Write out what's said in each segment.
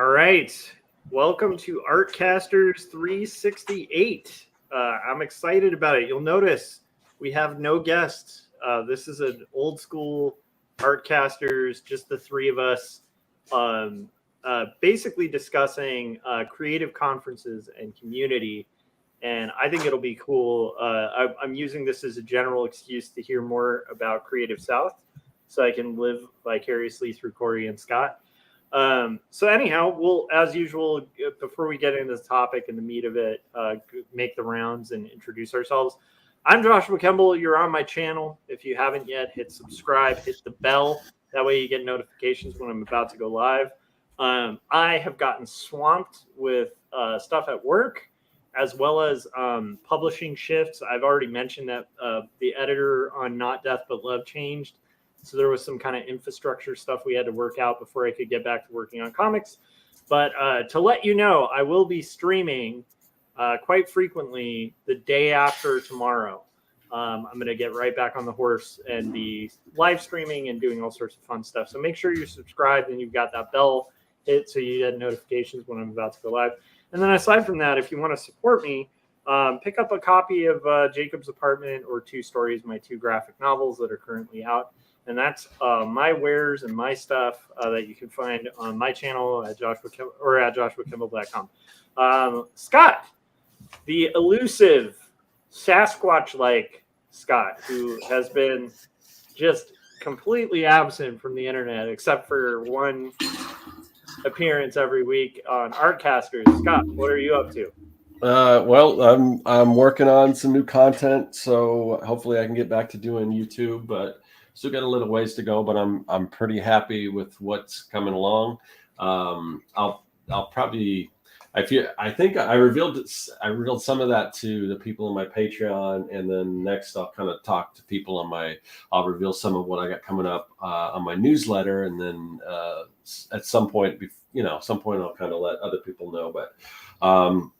All right. Welcome to Artcasters 368. I'm excited about it. You'll notice we have no guests. This is an old school Artcasters, just the three of us, basically discussing creative conferences and community. And I think it'll be cool. I'm using this as a general excuse to hear more about Creative South so I can live vicariously through Corey and Scott. So anyhow, we'll, as usual, before we get into the topic and the meat of it, make the rounds and introduce ourselves. I'm Joshua Kemble. You're on my channel. If you haven't yet, hit subscribe, hit the bell. That way you get notifications when I'm about to go live. I have gotten swamped with stuff at work, as well as publishing shifts. I've already mentioned that the editor on Not Death But Love changed. So there was some kind of infrastructure stuff we had to work out before I could get back to working on comics. But to let you know, I will be streaming quite frequently the day after tomorrow. I'm going to get right back on the horse and be live streaming and doing all sorts of fun stuff. So make sure you're subscribed and you've got that bell hit so you get notifications when I'm about to go live. And then aside from that, if you want to support me, pick up a copy of Jacob's Apartment or Two Stories, my two graphic novels that are currently out. And that's my wares and my stuff that you can find on my channel at joshuakimble.com. Scott, the elusive Sasquatch-like Scott, who has been just completely absent from the internet except for one appearance every week on Artcasters. Scott, what are you up to? Well, I'm working on some new content, so hopefully I can get back to doing YouTube, but still got a little ways to go, but I'm pretty happy with what's coming along. I'll probably, I think I revealed some of that to the people on my Patreon, and then next I'll kind of talk to people on I'll reveal some of what I got coming up on my newsletter, and then at some point, I'll kind of let other people know.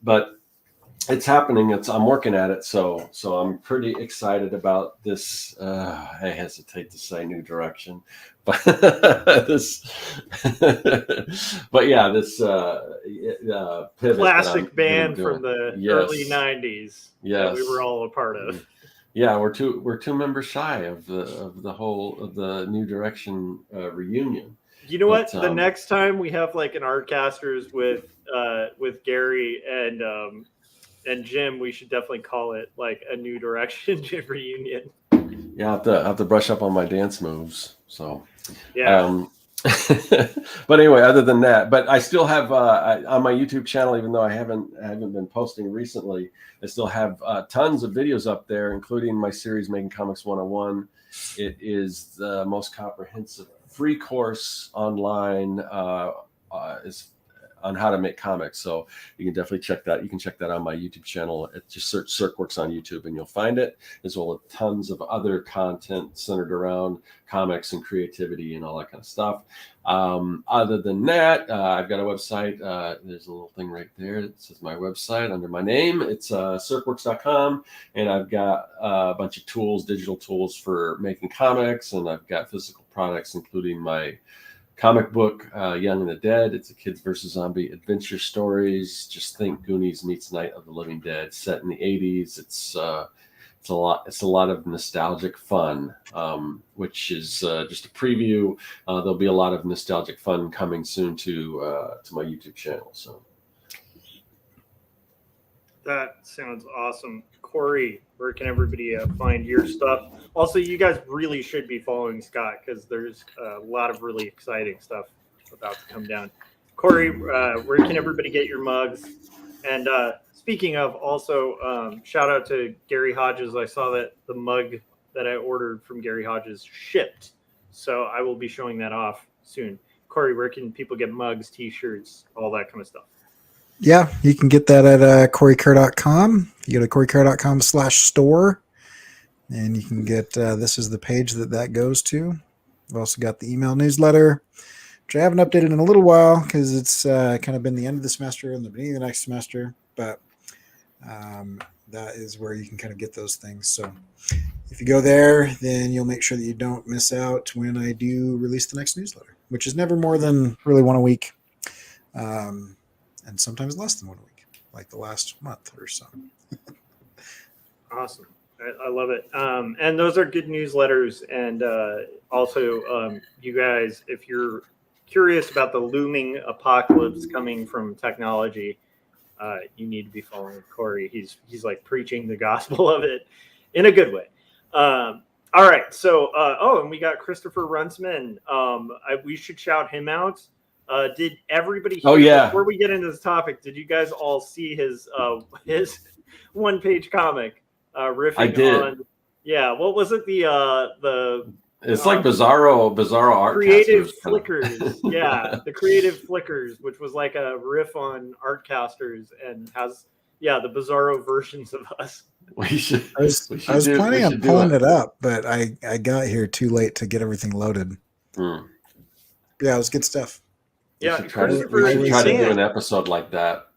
But it's happening. I'm working at it, so I'm pretty excited about this. I hesitate to say new direction, but this pivot. Classic band from the early '90s. Yes, that we were all a part of. Yeah, we're two members shy of the new direction reunion. You know what? The next time we have like an Artcasters with Gary and Jim, we should definitely call it like a New Direction reunion. Yeah, I have to brush up on my dance moves. So yeah. But anyway, other than that, but I still have on my YouTube channel, even though I haven't been posting recently, I still have tons of videos up there, including my series Making Comics 101. It is the most comprehensive free course online is on how to make comics. So you can definitely check that. You can check that on my YouTube channel. Just search Circworks on YouTube and you'll find it, as well as tons of other content centered around comics and creativity and all that kind of stuff. Other than that, I've got a website. There's a little thing right there that says my website under my name. It's circworks.com, and I've got a bunch of tools, digital tools for making comics, and I've got physical products, including my comic book, Young and the Dead. It's a kids versus zombie adventure stories. Just think Goonies meets Night of the Living Dead, set in the 80s. It's a lot of nostalgic fun, which is just a preview. There'll be a lot of nostalgic fun coming soon to my YouTube channel. So that sounds awesome. Corey, where can everybody find your stuff? Also, you guys really should be following Scott because there's a lot of really exciting stuff about to come down. Corey, where can everybody get your mugs? And speaking of, also, shout out to Gary Hodges. I saw that the mug that I ordered from Gary Hodges shipped. So I will be showing that off soon. Corey, where can people get mugs, T-shirts, all that kind of stuff? Yeah, you can get that at CoreyCare.com. You go to CoreyCare.com/store, and you can get, this is the page that goes to. We've also got the email newsletter, which I haven't updated in a little while because it's kind of been the end of the semester and the beginning of the next semester, but that is where you can kind of get those things. So if you go there, then you'll make sure that you don't miss out when I do release the next newsletter, which is never more than really one a week. and sometimes less than 1 week, like the last month or so. Awesome. I love it. And those are good newsletters. And also, you guys, if you're curious about the looming apocalypse coming from technology, you need to be following Corey. He's like preaching the gospel of it in a good way. All right. So, and we got Christopher Runsman. We should shout him out. Did everybody hear, Oh, yeah. before we get into this topic, did you guys all see his one-page comic riffing I did. on, what was it? It's like Bizarro Artcasters. Creative Flickers. Yeah, the Creative Flickers, which was like a riff on Artcasters and has, the Bizarro versions of us. I was planning on pulling it up, but I got here too late to get everything loaded. Yeah, it was good stuff. Yeah, we should try to do an episode like that.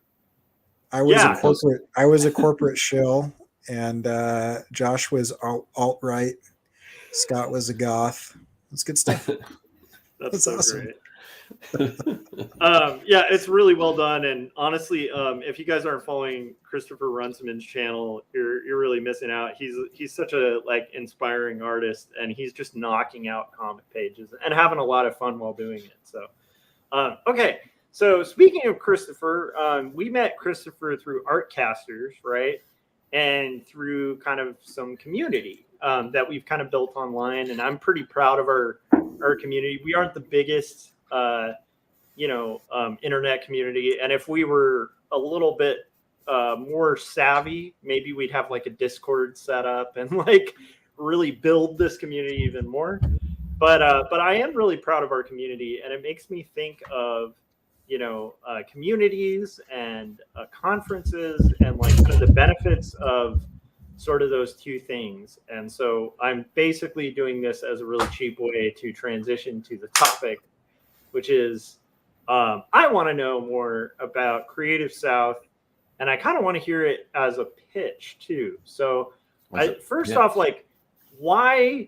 I was a corporate shill, and Josh was alt-right. Scott was a goth. That's good stuff. That's so awesome. Great. It's really well done. And honestly, if you guys aren't following Christopher Runsman's channel, you're really missing out. He's such a inspiring artist, and he's just knocking out comic pages and having a lot of fun while doing it. So, okay. So speaking of Christopher, we met Christopher through Artcasters, right? And through kind of some community that we've kind of built online. And I'm pretty proud of our community. We aren't the biggest internet community. And if we were a little bit more savvy, maybe we'd have like a Discord set up and really build this community even more. But I am really proud of our community, and it makes me think of communities and conferences and kind of the benefits of sort of those two things. And so I'm basically doing this as a really cheap way to transition to the topic, which is I want to know more about Creative South, and I kind of want to hear it as a pitch too. So first off, why,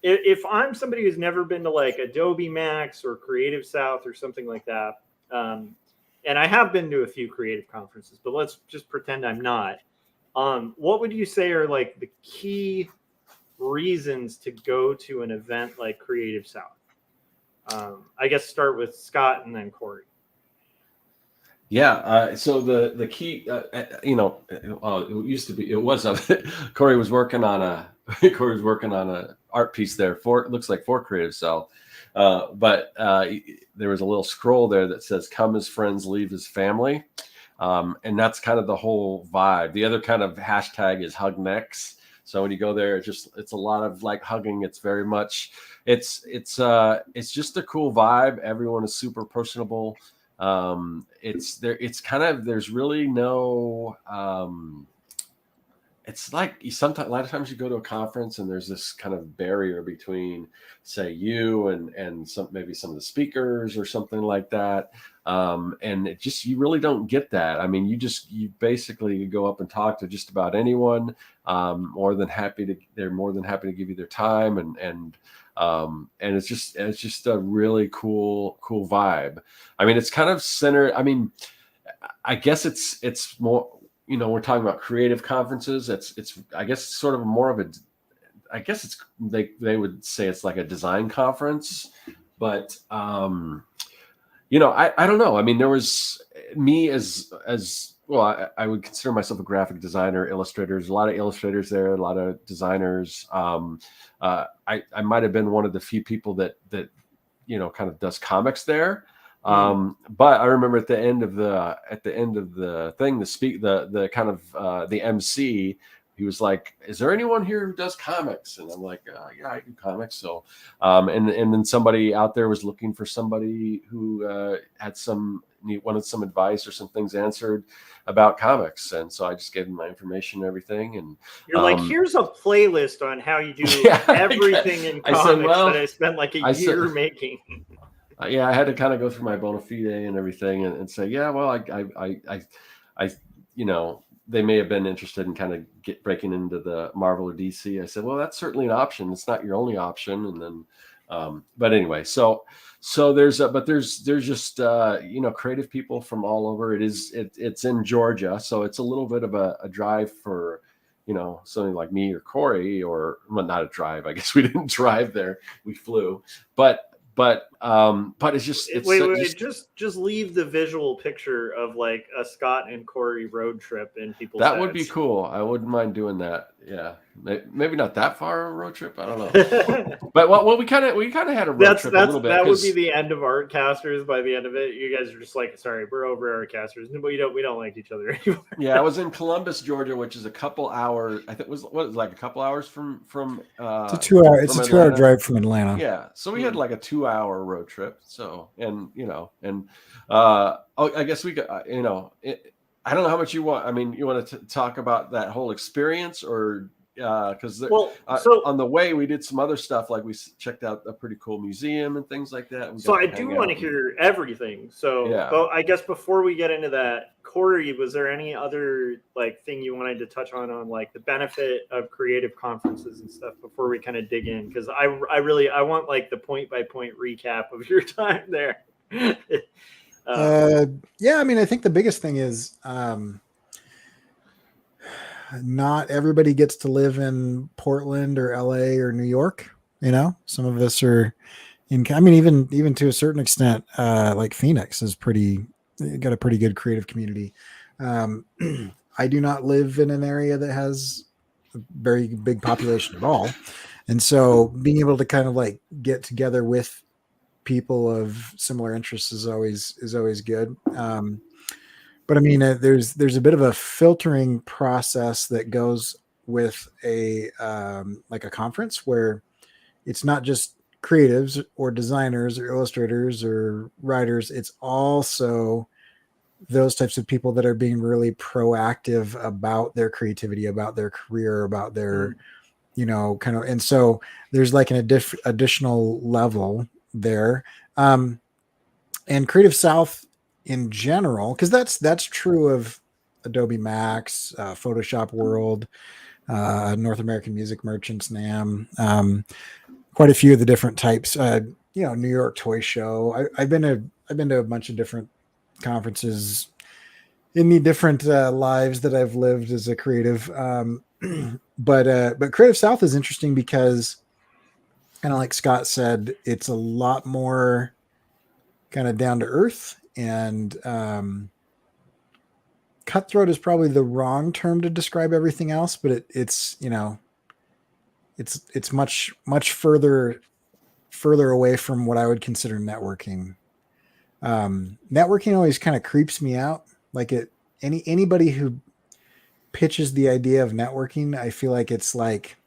if I'm somebody who's never been to Adobe Max or Creative South or something like that, and I have been to a few creative conferences, but let's just pretend I'm not. What would you say are the key reasons to go to an event like Creative South? I guess start with Scott and then Corey. Yeah. So the key, it used to be, it was Corey was working on a art piece there it looks like for Creative South. But there was a little scroll there that says, "Come as friends, leave as family." And that's kind of the whole vibe. The other kind of hashtag is hug necks. So when you go there, it's a lot of hugging. It's very much, it's just a cool vibe. Everyone is super personable. There's really no, it's sometimes, a lot of times you go to a conference and there's this kind of barrier between, say, you and maybe some of the speakers or something like that. And you really don't get that. I mean, you basically go up and talk to just about anyone. They're more than happy to give you their time. And it's just a really cool vibe. I mean, it's kind of centered. I mean, I guess it's more, we're talking about creative conferences. I guess sort of more of they would say it's like a design conference, but I don't know. I mean, there was me as well. I would consider myself a graphic designer, illustrators. A lot of illustrators there, a lot of designers. I might have been one of the few people that kind of does comics there. But I remember at the end of the thing, the kind of the MC, he was like, "Is there anyone here who does comics?" And I'm like, "Yeah, I do comics." So, and then somebody out there was looking for somebody who wanted some advice or some things answered about comics, and so I just gave him my information and everything. And you're like, "Here's a playlist on how you do everything in comics that I spent a year making." Yeah, I had to kind of go through my bona fide and everything and say, yeah, well, I they may have been interested in kind of breaking into the Marvel or DC. I said, well, that's certainly an option. It's not your only option. And then But anyway, so there's just creative people from all over. It's in Georgia, so it's a little bit of a drive for something like me or Corey, or well, not a drive. I guess we didn't drive there; we flew. But it's just just leave the visual picture of like a Scott and Corey road trip in people's that heads. would be cool. I wouldn't mind doing that. Yeah, maybe not that far a road trip. I don't know. But we kind of had a road trip a little bit. That would be the end of Artcasters. By the end of it, you guys are just like, sorry, we're over Artcasters. We don't like each other anymore. Yeah, I was in Columbus, Georgia, which is a couple hours. I think it was like a couple hours from. It's a 2 hour. It's a 2 hour drive from Atlanta. Yeah, so we had like a 2 hour road trip. So I guess we got I don't know how much you want. I mean, you want to talk about that whole experience, or because on the way we did some other stuff, like we checked out a pretty cool museum and things like that. So I do want to hear everything. So yeah. I guess before we get into that, Corey, was there any other like thing you wanted to touch on like the benefit of creative conferences and stuff before we kind of dig in? Because I want like the point by point recap of your time there. Yeah, I mean, I think the biggest thing is not everybody gets to live in Portland or LA or New York. Some of us are even to a certain extent, like Phoenix is got a pretty good creative community. I do not live in an area that has a very big population at all. And so being able to kind of like get together with people of similar interests is always good. But I mean, there's a bit of a filtering process that goes with a conference where it's not just creatives or designers or illustrators or writers. It's also those types of people that are being really proactive about their creativity, about their career, about their, and so there's like an additional level there. And Creative South in general, because that's true of Adobe Max, Photoshop World, North American Music Merchants, NAMM, quite a few of the different types, New York Toy Show. I've been to a bunch of different conferences in the different lives that I've lived as a creative. But Creative South is interesting because, kind of like Scott said, it's a lot more kind of down to earth, and cutthroat is probably the wrong term to describe everything else, but it's much further away from what I would consider networking. Networking always kind of creeps me out. Like anybody who pitches the idea of networking, I feel like it's like,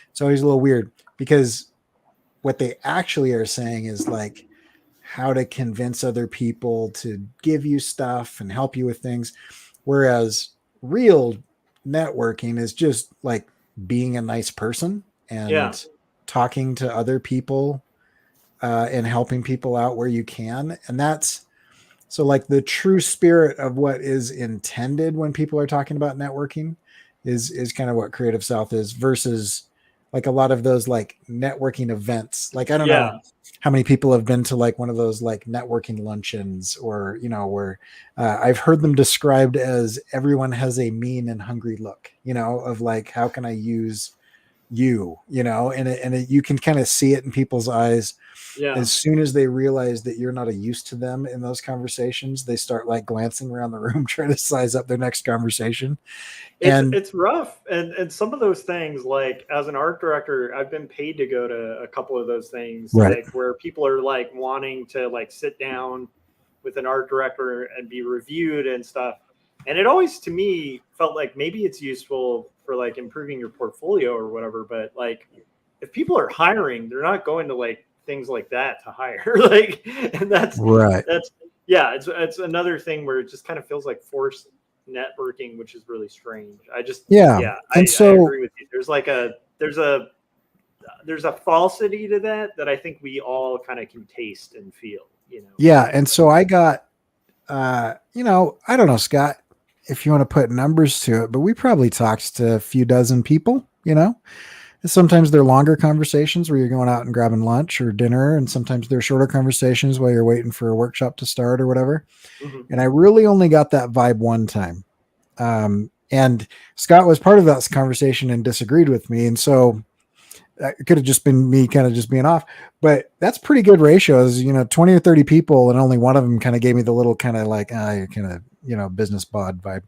it's always a little weird, because what they actually are saying is like how to convince other people to give you stuff and help you with things. Whereas real networking is just like being a nice person and talking to other people and helping people out where you can. And that's so like the true spirit of what is intended when people are talking about networking is kind of what Creative South is, versus like a lot of those like networking events. Like, I don't know how many people have been to like one of those like networking luncheons, or, where I've heard them described as everyone has a mean and hungry look, of like, how can I use you, and you can kind of see it in people's eyes. As soon as they realize that you're not a use to them in those conversations, they start like glancing around the room, trying to size up their next conversation. It's rough. And some of those things, like as an art director, I've been paid to go to a couple of those things, right, like where people are like wanting to like sit down with an art director and be reviewed and stuff. And it always, to me, felt like maybe it's useful for like improving your portfolio or whatever. But like, if people are hiring, they're not going to like things like that to hire. Like, and that's right. It's another thing where it just kind of feels like forced networking, which is really strange. I agree with you. There's a falsity to that I think we all kind of can taste and feel, Yeah. And so I got, I don't know, Scott, if you want to put numbers to it, but we probably talked to a few dozen people, and Sometimes they're longer conversations where you're going out and grabbing lunch or dinner, and sometimes they're shorter conversations while you're waiting for a workshop to start or whatever. Mhm. And I really only got that vibe one time. And Scott was part of that conversation and disagreed with me. And so it could have just been me kind of just being off, but that's pretty good ratios, 20 or 30 people. And only one of them kind of gave me the little kind of like, kind of, business bod vibe.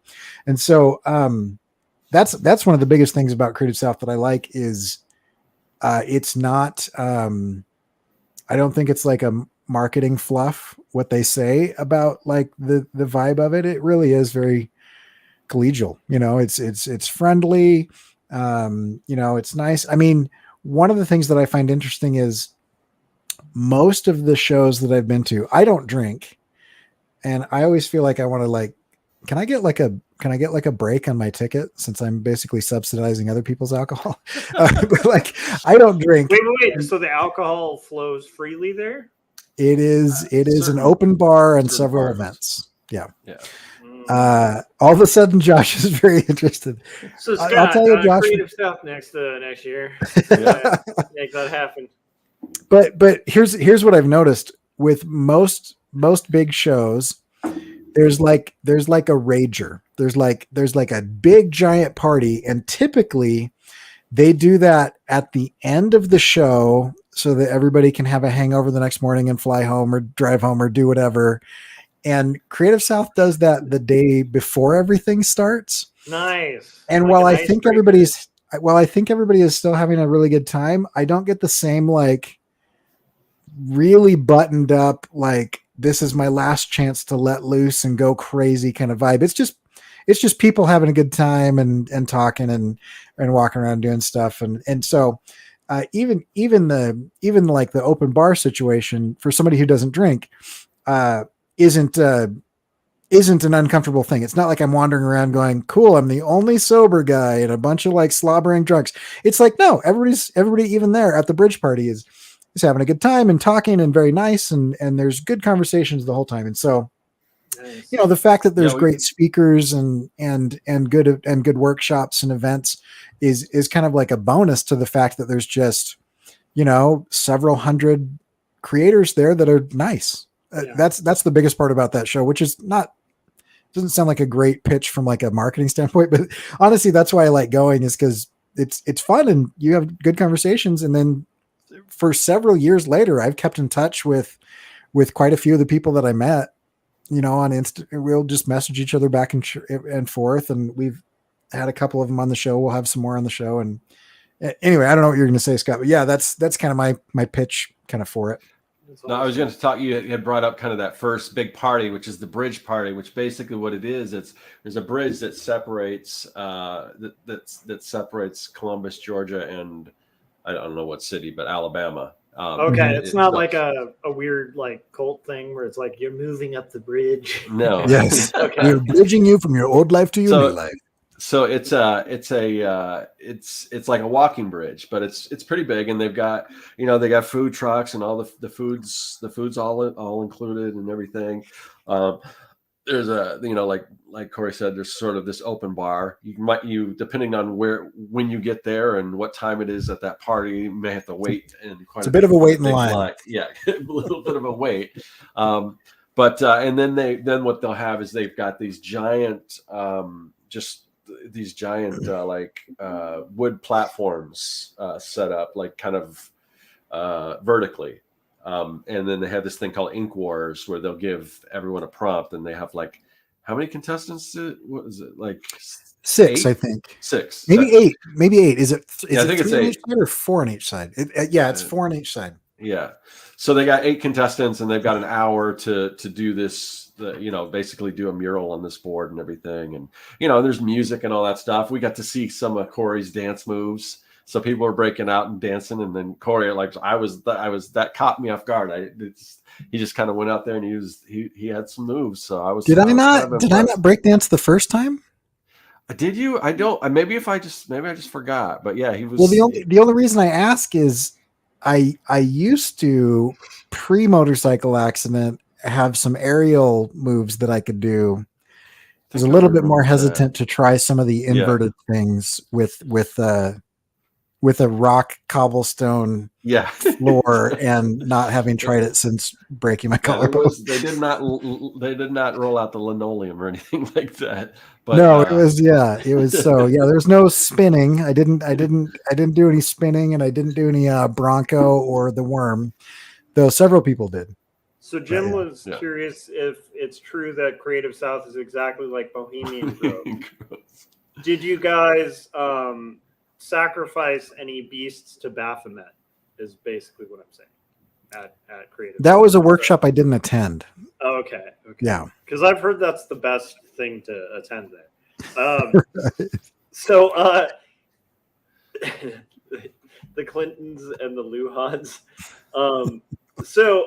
And so, that's one of the biggest things about Creative South that I like is, it's not, I don't think it's like a marketing fluff, what they say about like the vibe of it. It really is very collegial, it's friendly. It's nice. I mean, one of the things that I find interesting is most of the shows that I've been to, I don't drink. And I always feel like I want to like, can I get like a break on my ticket since I'm basically subsidizing other people's alcohol? But like, I don't drink. Wait. So the alcohol flows freely there? It is an open bar and several bars. Events. Yeah. Mm. All of a sudden, Josh is very interested. So Scott, I'll tell you, Josh, Creative South next year. Make that happen. But here's what I've noticed with most big shows. There's like a rager. There's like a big giant party, and typically they do that at the end of the show so that everybody can have a hangover the next morning and fly home or drive home or do whatever. And Creative South does that the day before everything starts. Nice. And like while I think everybody is still having a really good time, I don't get the same like really buttoned up, like this is my last chance to let loose and go crazy kind of vibe. It's just people having a good time and talking and walking around doing stuff. And so even like the open bar situation for somebody who doesn't drink, isn't an uncomfortable thing. It's not like I'm wandering around going, cool, I'm the only sober guy and a bunch of like slobbering drunks. It's like, no, everybody even there at the bridge party is having a good time and talking and very nice. And there's good conversations the whole time. And so, Nice. the fact that there's great speakers and good workshops and events is kind of like a bonus to the fact that there's just, several hundred creators there that are nice. Yeah. That's the biggest part about that show, which is doesn't sound like a great pitch from like a marketing standpoint, but honestly, that's why I like going is because it's fun and you have good conversations. And then for several years later, I've kept in touch with quite a few of the people that I met, on Insta. We'll just message each other back and forth. And we've had a couple of them on the show. We'll have some more on the show. And anyway, I don't know what you're going to say, Scott, but yeah, that's kind of my pitch kind of for it. No, I was going to talk. You had brought up kind of that first big party, which is the bridge party. Which basically what it is, there's a bridge that separates that separates Columbus, Georgia, and I don't know what city, but Alabama. Okay, it's not like a weird like cult thing where it's like you're moving up the bridge. No. Yes. Okay. We're bridging you from your old life to your new life. So it's like a walking bridge, but it's pretty big, and they've got they got food trucks and all the food's all included and everything. There's like Corey said, there's sort of this open bar. You depending on when you get there and what time it is at that party, you may have to wait. And it's a bit of a wait in line. Yeah, a little bit of a wait. But then what they'll have is they've got these giant wood platforms set up like kind of vertically. And then they have this thing called Ink Wars where they'll give everyone a prompt and they have like, how many contestants? What is it? Like 6, 8? I think. 6. Maybe 8. Maybe 8. Is it? I think it's 8 on each side or 4 on each side. It's 4 on each side. Yeah. So they got 8 contestants and they've got an hour to do this, basically do a mural on this board and everything. And, there's music and all that stuff. We got to see some of Corey's dance moves. So people were breaking out and dancing. And then Corey, like that caught me off guard. He just kind of went out there and he had some moves. So I was. Did I not break dance the first time? Did you? I don't. Maybe I just forgot. But yeah, he was. Well, the only reason I ask is I used to pre-motorcycle accident have some aerial moves that I could do. I was a little bit more hesitant to try some of the inverted things with with a rock cobblestone Yeah. floor and not having tried it since breaking my collarbone. They did not roll out the linoleum or anything like that. But No, it was so there's no spinning. I didn't do any spinning, and I didn't do any Bronco or the Worm, though several people did. So Jim was curious if it's true that Creative South is exactly like Bohemian Grove. Did you guys sacrifice any beasts to Baphomet? Is basically what I'm saying. At Creative. That was a workshop I didn't attend. Oh, okay. Yeah. Because I've heard that's the best thing to attend there. So the Clintons and the Luhans. So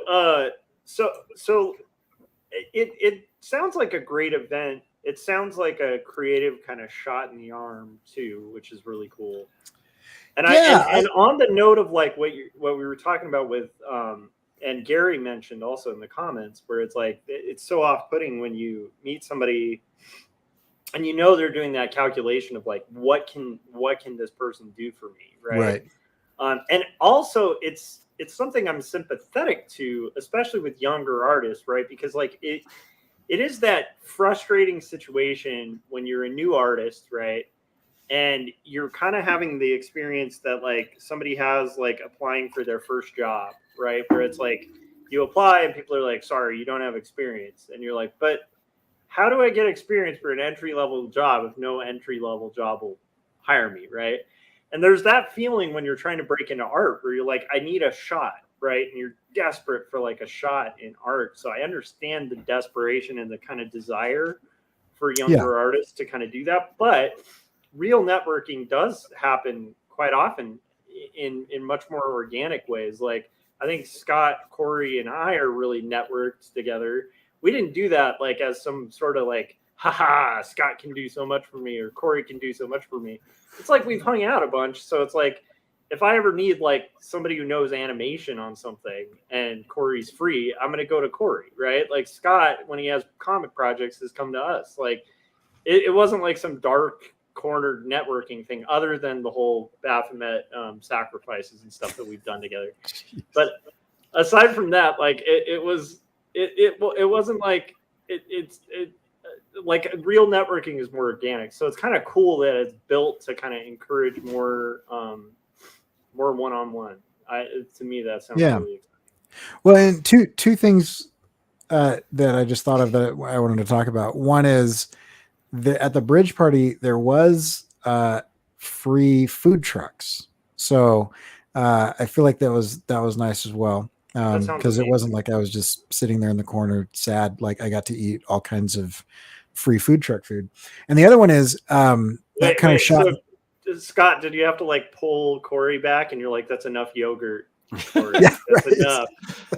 it sounds like a great event. It sounds like a creative kind of shot in the arm too, which is really cool. And and on the note of like what we were talking about with and Gary mentioned also in the comments, where it's like it's so off-putting when you meet somebody and you know they're doing that calculation of like what can this person do for me, right? And also it's something I'm sympathetic to, especially with younger artists, right? Because like it is that frustrating situation when you're a new artist, right? And you're kind of having the experience that like somebody has like applying for their first job, right? Where it's like you apply and people are like, sorry, you don't have experience. And you're like, but how do I get experience for an entry-level job if no entry-level job will hire me, right? And there's that feeling when you're trying to break into art where you're like, I need a shot, right? And you're desperate for like a shot in art. So I understand the desperation and the kind of desire for younger artists to kind of do that. But real networking does happen quite often in much more organic ways. Like I think Scott, Corey, and I are really networked together. We didn't do that like as some sort of like, haha, Scott can do so much for me or Corey can do so much for me. It's like we've hung out a bunch. So it's like, if I ever need like somebody who knows animation on something and Corey's free, I'm going to go to Corey, right? Like Scott, when he has comic projects, has come to us. Like it wasn't like some dark cornered networking thing other than the whole Baphomet sacrifices and stuff that we've done together. But aside from that, like it wasn't like it's like real networking is more organic. So it's kind of cool that it's built to kind of encourage more one-on-one. To me, that sounds really exciting. Well, and two things that I just thought of that I wanted to talk about. One is at the bridge party, there was free food trucks. So I feel like that was nice as well. Because it wasn't like I was just sitting there in the corner sad. Like I got to eat all kinds of free food truck food. And the other one is that kind of shot. So, Scott, did you have to like pull Corey back and you're like, that's enough yogurt? Corey. Yeah, that's right. enough.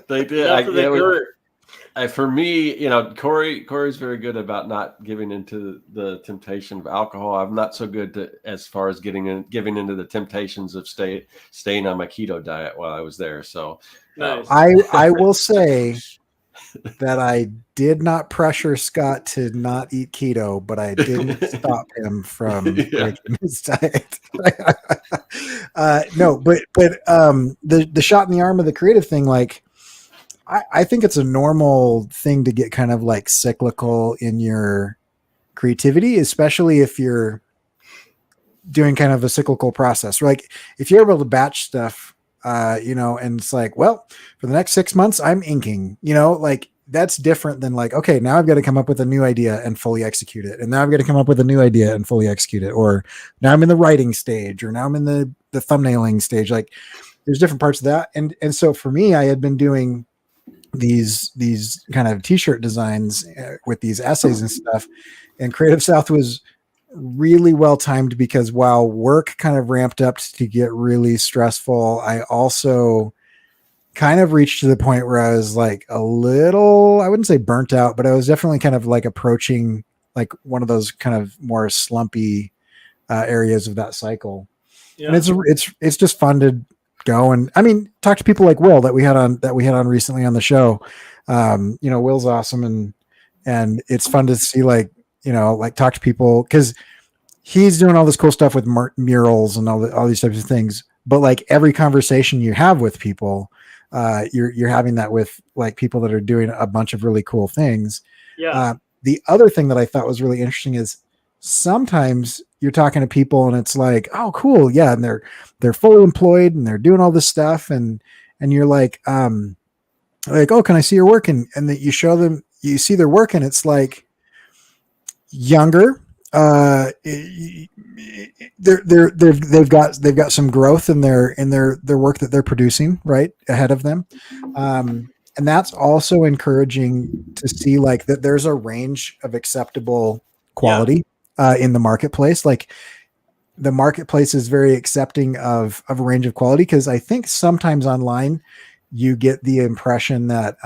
They did. For me, you know, Corey's very good about not giving into the temptation of alcohol. I'm not so good as far as giving into the temptations of staying on my keto diet while I was there. So nice. I will say that I did not pressure Scott to not eat keto, but I didn't stop him from breaking his diet. No, but the shot in the arm of the creative thing, like I think it's a normal thing to get kind of like cyclical in your creativity, especially if you're doing kind of a cyclical process. Like if you're able to batch stuff, and it's like, well, for the next 6 months, I'm inking, like that's different than like, okay, now I've got to come up with a new idea and fully execute it. And now I've got to come up with a new idea and fully execute it. Or now I'm in the writing stage, or now I'm in the thumbnailing stage. Like there's different parts of that. And so for me, I had been doing these kind of t-shirt designs with these essays and stuff, and Creative South was really well timed because while work kind of ramped up to get really stressful, I also kind of reached to the point where I was like a little, I wouldn't say burnt out, but I was definitely kind of like approaching like one of those kind of more slumpy areas of that cycle. And it's just fun to go and talk to people like Will that we had on recently on the show. Will's awesome, and it's fun to see like talk to people, because he's doing all this cool stuff with murals and all these types of things. But like every conversation you have with people, you're having that with like people that are doing a bunch of really cool things. Yeah. The other thing that I thought was really interesting is sometimes you're talking to people and it's like, oh, cool, yeah, and they're fully employed and they're doing all this stuff, and you're like, oh, can I see your work? And that you show them, you see their work, and it's like younger. They've got some growth in their work that they're producing right ahead of them. And that's also encouraging to see like that there's a range of acceptable quality in the marketplace. Like the marketplace is very accepting of a range of quality, because I think sometimes online you get the impression that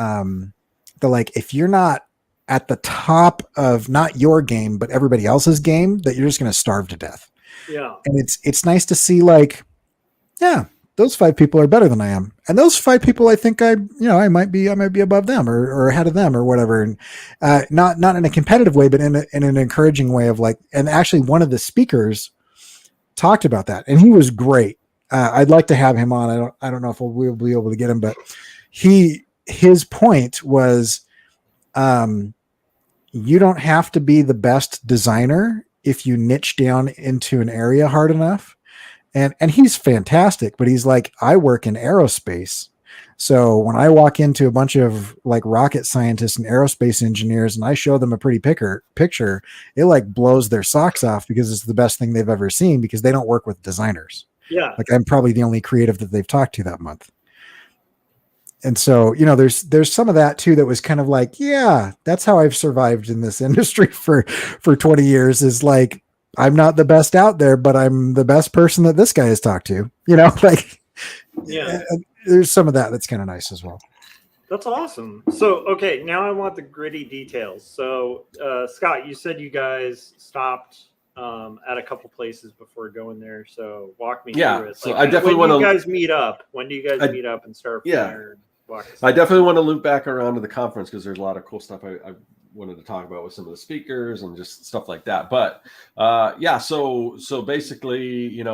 like if you're not at the top of not your game but everybody else's game, that you're just going to starve to death. Yeah. And it's nice to see like, yeah, those 5 people are better than I am. And those 5 people, I think I might be above them or ahead of them or whatever. And not in a competitive way, but in an encouraging way of like, and actually one of the speakers talked about that and he was great. I'd like to have him on. I don't know if we'll be able to get him, but his point was, you don't have to be the best designer if you niche down into an area hard enough. And he's fantastic, but he's like, I work in aerospace. So when I walk into a bunch of like rocket scientists and aerospace engineers and I show them a pretty picture, it like blows their socks off because it's the best thing they've ever seen, because they don't work with designers. Yeah. Like I'm probably the only creative that they've talked to that month. And so, there's some of that too, that was kind of like, yeah, that's how I've survived in this industry for 20 years, is like, I'm not the best out there, but I'm the best person that this guy has talked to, like, yeah, there's some of that that's kind of nice as well. That's awesome. So, okay, now I want the gritty details. So, Scott, you said you guys stopped at a couple places before going there. So walk me through it. So I definitely want to. When do you guys meet up? When do you guys meet up and start? I definitely want to loop back around to the conference, because there's a lot of cool stuff I wanted to talk about with some of the speakers and just stuff like that. But so basically,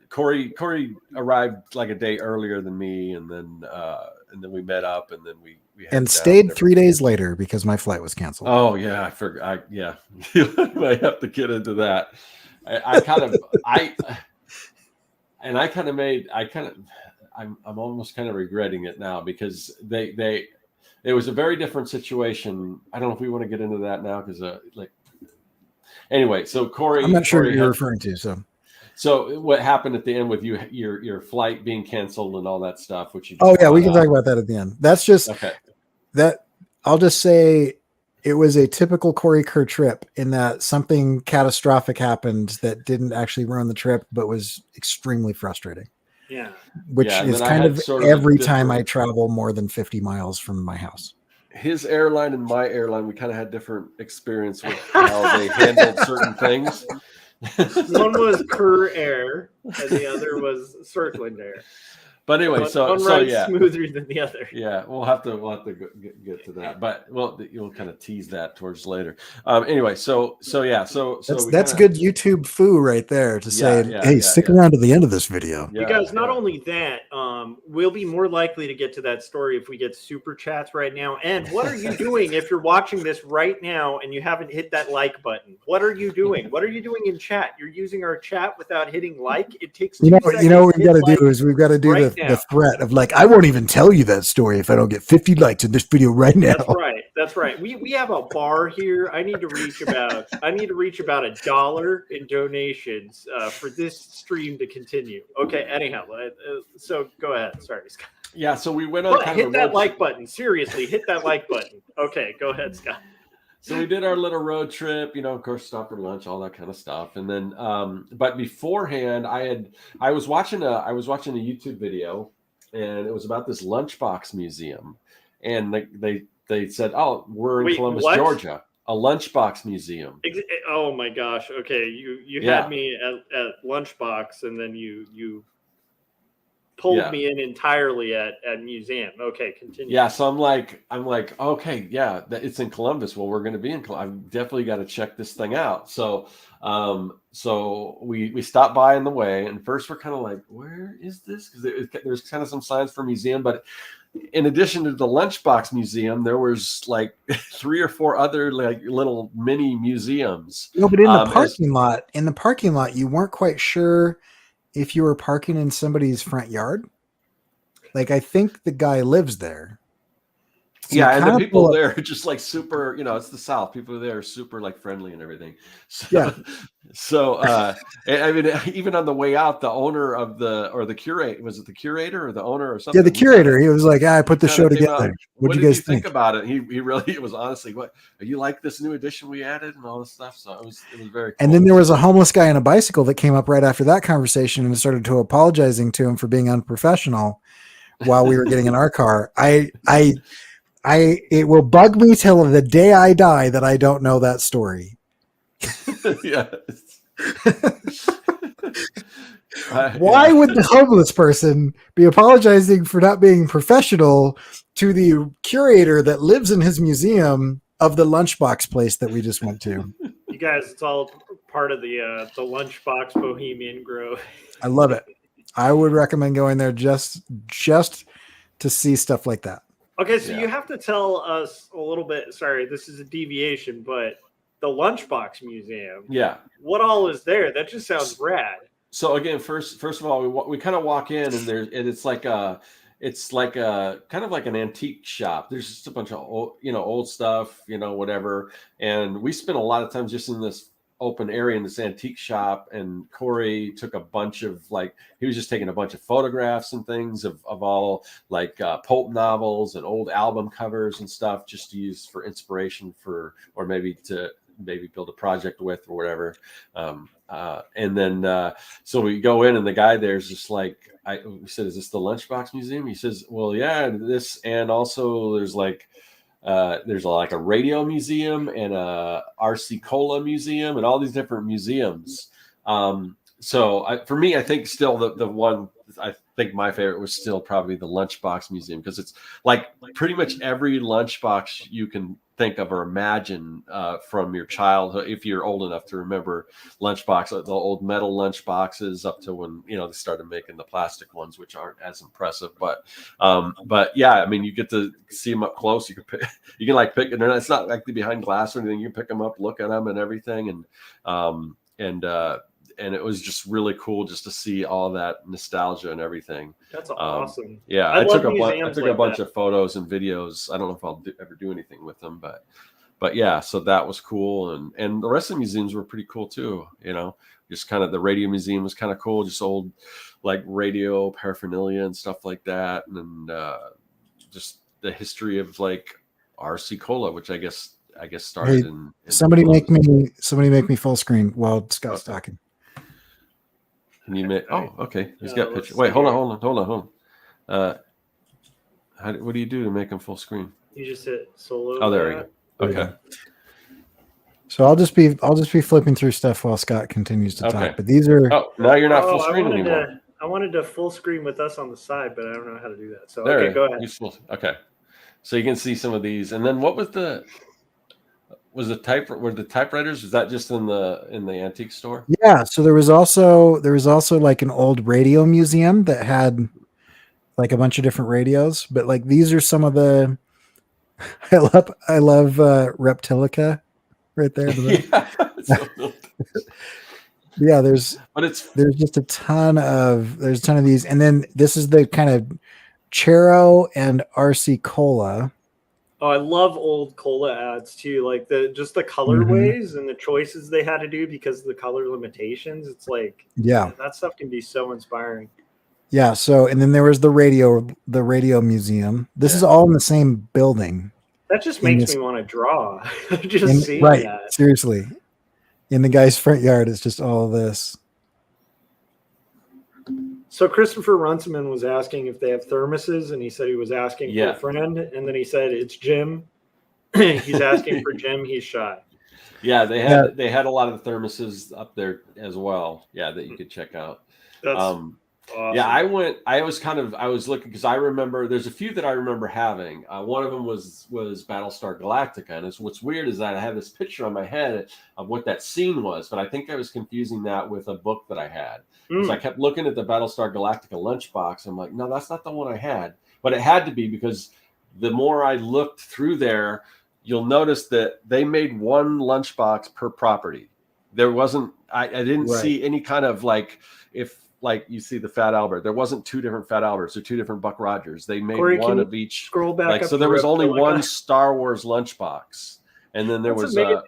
Corey arrived like a day earlier than me, and then we met up, and then we and stayed 3 days later because my flight was canceled. Oh yeah, I forgot. You might have to get into that. I'm almost kind of regretting it now, because it was a very different situation. I don't know if we want to get into that now, because anyway, so Corey, I'm not sure what you're referring to. So what happened at the end with your flight being canceled and all that stuff, which you we can talk about that at the end. That's just okay. That I'll just say it was a typical Corey Kerr trip, in that something catastrophic happened that didn't actually ruin the trip, but was extremely frustrating. Yeah. Which is kind of every time I travel more than 50 miles from my house. His airline and my airline, we kind of had different experience with how they handled certain things. One was Kerr Air and the other was Circling Air. But anyway, one smoother than the other. Yeah, we'll have to get to that, but you'll kind of tease that towards later. Anyway, so that's good YouTube foo right there to say, hey, stick around to the end of this video. You guys, not only that, we'll be more likely to get to that story if we get super chats right now. And what are you doing if you're watching this right now and you haven't hit that like button? What are you doing? What are you doing in chat? You're using our chat without hitting like. It takes. What we've got to do is we've got to do the threat of like, I won't even tell you that story if I don't get 50 likes in this video right now. That's right. We have a bar here. I need to reach about $1 in donations for this stream to continue. Okay. Anyhow, so go ahead. Sorry, Scott. Yeah. So we went on. Hit that like button. Seriously, hit that like button. Okay. Go ahead, Scott. So we did our little road trip, of course, stop for lunch, all that kind of stuff. And then, but beforehand, I was watching a YouTube video, and it was about this lunchbox museum. And they said, oh, we're in Columbus, Georgia, a lunchbox museum. Oh my gosh. Okay. You had me at lunchbox, and then you pulled me in entirely at museum. Okay, continue. Yeah, so I'm like, okay, yeah, it's in Columbus. Well, we're going to be in Columbus. I've definitely got to check this thing out. So, so we stopped by on the way, and first we're kind of like, where is this? Because there's kind of some signs for museum, but in addition to the Lunchbox Museum, there was like 3 or 4 other like little mini museums. No, but in the parking lot, you weren't quite sure if you were parking in somebody's front yard. Like, I think the guy lives there. So yeah, and the people there are just like super, it's the South. People there are super like friendly and everything. So, yeah. So, I mean, even on the way out, the owner of the curator, was it the curator or the owner or something? Yeah, the curator. He was like, I put the show together. What did you guys think about it? He really, it was honestly, you like this new edition we added and all this stuff? So it was very cool. And then there was a homeless guy on a bicycle that came up right after that conversation and started to apologizing to him for being unprofessional while we were getting in our car. It will bug me till the day I die that I don't know that story. Yeah. Why would the homeless person be apologizing for not being professional to the curator that lives in his museum of the Lunchbox place that we just went to? You guys, it's all part of the Lunchbox Bohemian Grove. I love it. I would recommend going there just to see stuff like that. Okay, so you have to tell us a little bit. Sorry, this is a deviation, but the Lunchbox Museum. Yeah. What all is there? That just sounds rad. So again, first of all, we kind of walk in and it's like a kind of like an antique shop. There's just a bunch of old stuff, whatever. And we spent a lot of time just in this open area in this antique shop, and Corey took a bunch of he was just taking a bunch of photographs and things of all pulp novels and old album covers and stuff, just to use for inspiration or maybe build a project with or whatever. And then so we go in and the guy there's just we said, is this the Lunchbox Museum? He says, well, yeah, this, and also there's there's a radio museum and a RC Cola museum and all these different museums. So for me, I think still the one, I think my favorite was still probably the Lunchbox Museum, because it's like pretty much every lunchbox you can think of or imagine from your childhood, if you're old enough to remember lunchbox, the old metal lunchboxes up to when they started making the plastic ones, which aren't as impressive. But yeah, I mean, you get to see them up close. You can pick, and it's not like they're behind glass or anything. You can pick them up, look at them, and everything, and it was just really cool just to see all that nostalgia and everything. That's awesome. Yeah, I took a bunch of photos and videos. I don't know if I'll ever do anything with them, but yeah, so that was cool. And the rest of the museums were pretty cool too. Just kind of the radio museum was kind of cool, just old radio paraphernalia and stuff like that. And just the history of RC Cola, which I guess started in somebody make me full screen while Scott's talking. Can you make? Oh, okay. He's got pictures. Wait, hold on. What do you do to make them full screen? You just hit solo. Oh, there we go. Okay. So I'll just be flipping through stuff while Scott continues to talk. But these are. Oh, now you're not full screen anymore. I wanted to full screen with us on the side, but I don't know how to do that. So there, okay, go ahead. Okay. So you can see some of these, and then what was the typewriters? Was that just in the antique store? Yeah. So there was also like an old radio museum that had like a bunch of different radios, but these are some of the. I love Reptilica right there. Yeah, there's just a ton of these, and then this is the kind of Chero and RC Cola. Oh, I love old cola ads too, like the colorways and the choices they had to do because of the color limitations. It's that stuff can be so inspiring. Yeah. So, and then there was the radio museum. This is all in the same building. That just makes me want to draw. Just seeing that. Seriously. In the guy's front yard, it's just all of this. So Christopher Runciman was asking if they have thermoses, and he said he was asking for a friend, and then he said it's Jim. He's asking for Jim. He's shy. Yeah, they had a lot of the thermoses up there as well. Yeah, that you could check out. Awesome. Yeah, I was looking because I remember there's a few that I remember having. One of them was Battlestar Galactica, and what's weird is that I had this picture on my head of what that scene was, but I think I was confusing that with a book that I had because I kept looking at the Battlestar Galactica lunchbox. I'm like, no, that's not the one I had, but it had to be because the more I looked through there, you'll notice that they made one lunchbox per property. There wasn't, I didn't see any kind of like like you see the Fat Albert. There wasn't two different Fat Alberts or two different Buck Rogers. They made Corey, one of each. Scroll back like up so, there was only Reptilica. one Star Wars lunchbox, and then there That's was.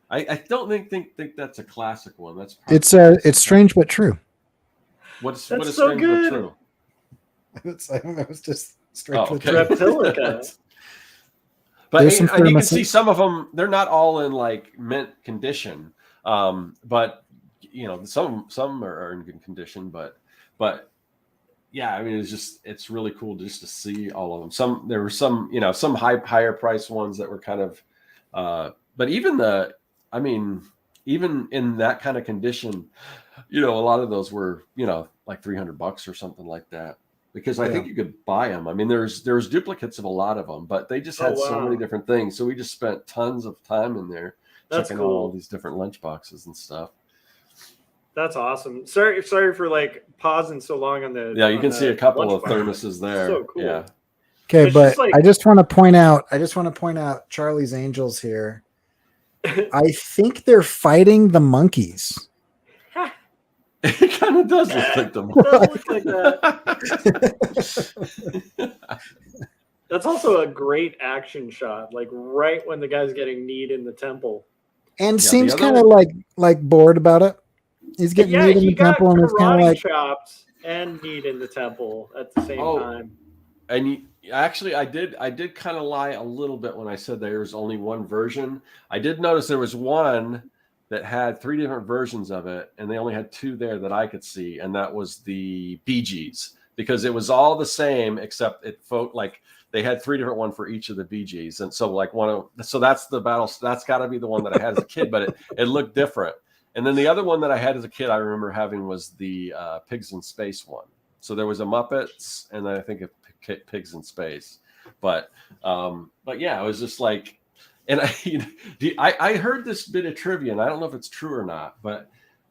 I don't think that's a classic one. That's it's strange but true. What is so strange good. but true? I don't know. It's just strange but okay. true. Reptilica. But There's some and you can thermoses. see some of them. They're not all in like mint condition, but you know some are in good condition. But yeah, I mean it's really cool just to see all of them. There were some some higher price ones that were kind of, but even even in that kind of condition, a lot of those were like $300 or something like that. Because I think you could buy them. I mean, there's duplicates of a lot of them, but they just had so many different things. So we just spent tons of time in there checking out all these different lunch boxes and stuff. That's awesome. Sorry for like pausing so long on the. Yeah, you can see a couple of thermoses there. So cool. Yeah. Okay, but I just want to point out Charlie's Angels here. I think they're fighting the monkeys. It kind of does look like them. It does look like that. That's also a great action shot, like right when the guy's getting kneed in the temple. And seems kind of like bored about it. He's getting kneed in the temple and it's kind of like chopped and kneed in the temple at the same time. And I did kind of lie a little bit when I said there was only one version. I did notice there was one that had 3 different versions of it, and they only had 2 there that I could see, and that was the Bee Gees, because it was all the same except like they had 3 different ones for each of the Bee Gees, and so like that's the battle. That's got to be the one that I had as a kid, but it looked different. And then the other one that I had as a kid, I remember having was the Pigs in Space one. So there was a Muppets, and then I think a Pigs in Space, but yeah, it was just like. And I heard this bit of trivia, and I don't know if it's true or not, but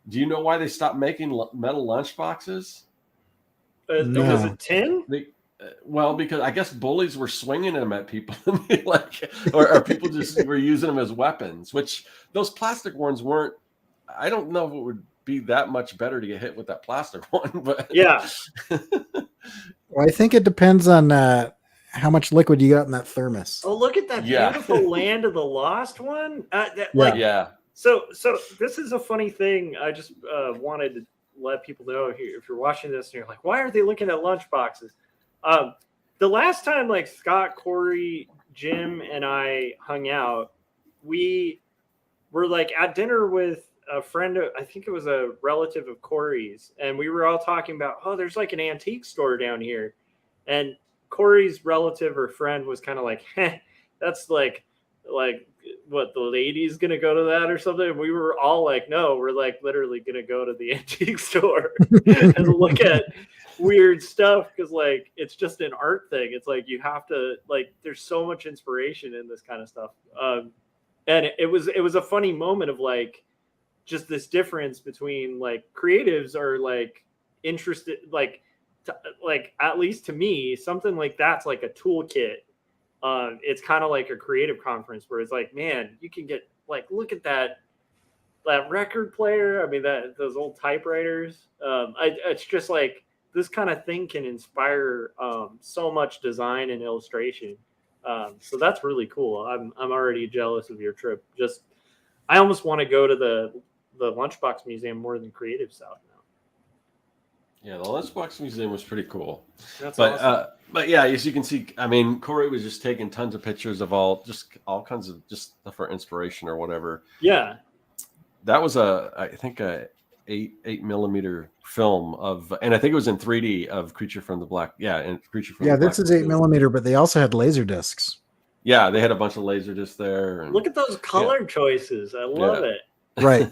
do you know why they stopped making metal lunchboxes? Because of tin? Well, because I guess bullies were swinging them at people, or people just were using them as weapons, which those plastic ones weren't. I don't know if it would be that much better to get hit with that plastic one, but yeah. Well, I think it depends on how much liquid you got in that thermos. Oh, look at that beautiful Land of the Lost one. So this is a funny thing. I just wanted to let people know here, if you're watching this and you're like, why are they looking at lunch boxes? The last time like Scott, Corey, Jim, and I hung out, we were like at dinner with a friend. I think it was a relative of Corey's, and we were all talking about, there's like an antique store down here, and Corey's relative or friend was kind of like, that's like what, the lady's gonna go to that or something. And we were all like, no, we're like literally gonna go to the antique store and look at weird stuff, because like it's just an art thing. It's like you have to there's so much inspiration in this kind of stuff. And it was a funny moment of like just this difference between like creatives are like interested like at least to me, something like that's like a toolkit. It's kind of like a creative conference where it's like, man, you can get like, look at that record player. I mean, those old typewriters. It's just like this kind of thing can inspire so much design and illustration. So that's really cool. I'm already jealous of your trip. I almost want to go to the Lunchbox Museum more than Creative South now. Yeah, the Lunchbox Museum was pretty cool. That's awesome. But yeah, as you can see, I mean, Corey was just taking tons of pictures of all kinds of just stuff for inspiration or whatever. Yeah, that was I think a 8mm film and I think it was in 3D of Creature from the Black. Yeah, and Creature from the Black. This is 8mm, but they also had laser discs. Yeah, they had a bunch of laser discs there. And, look at those color choices. I love it. Right.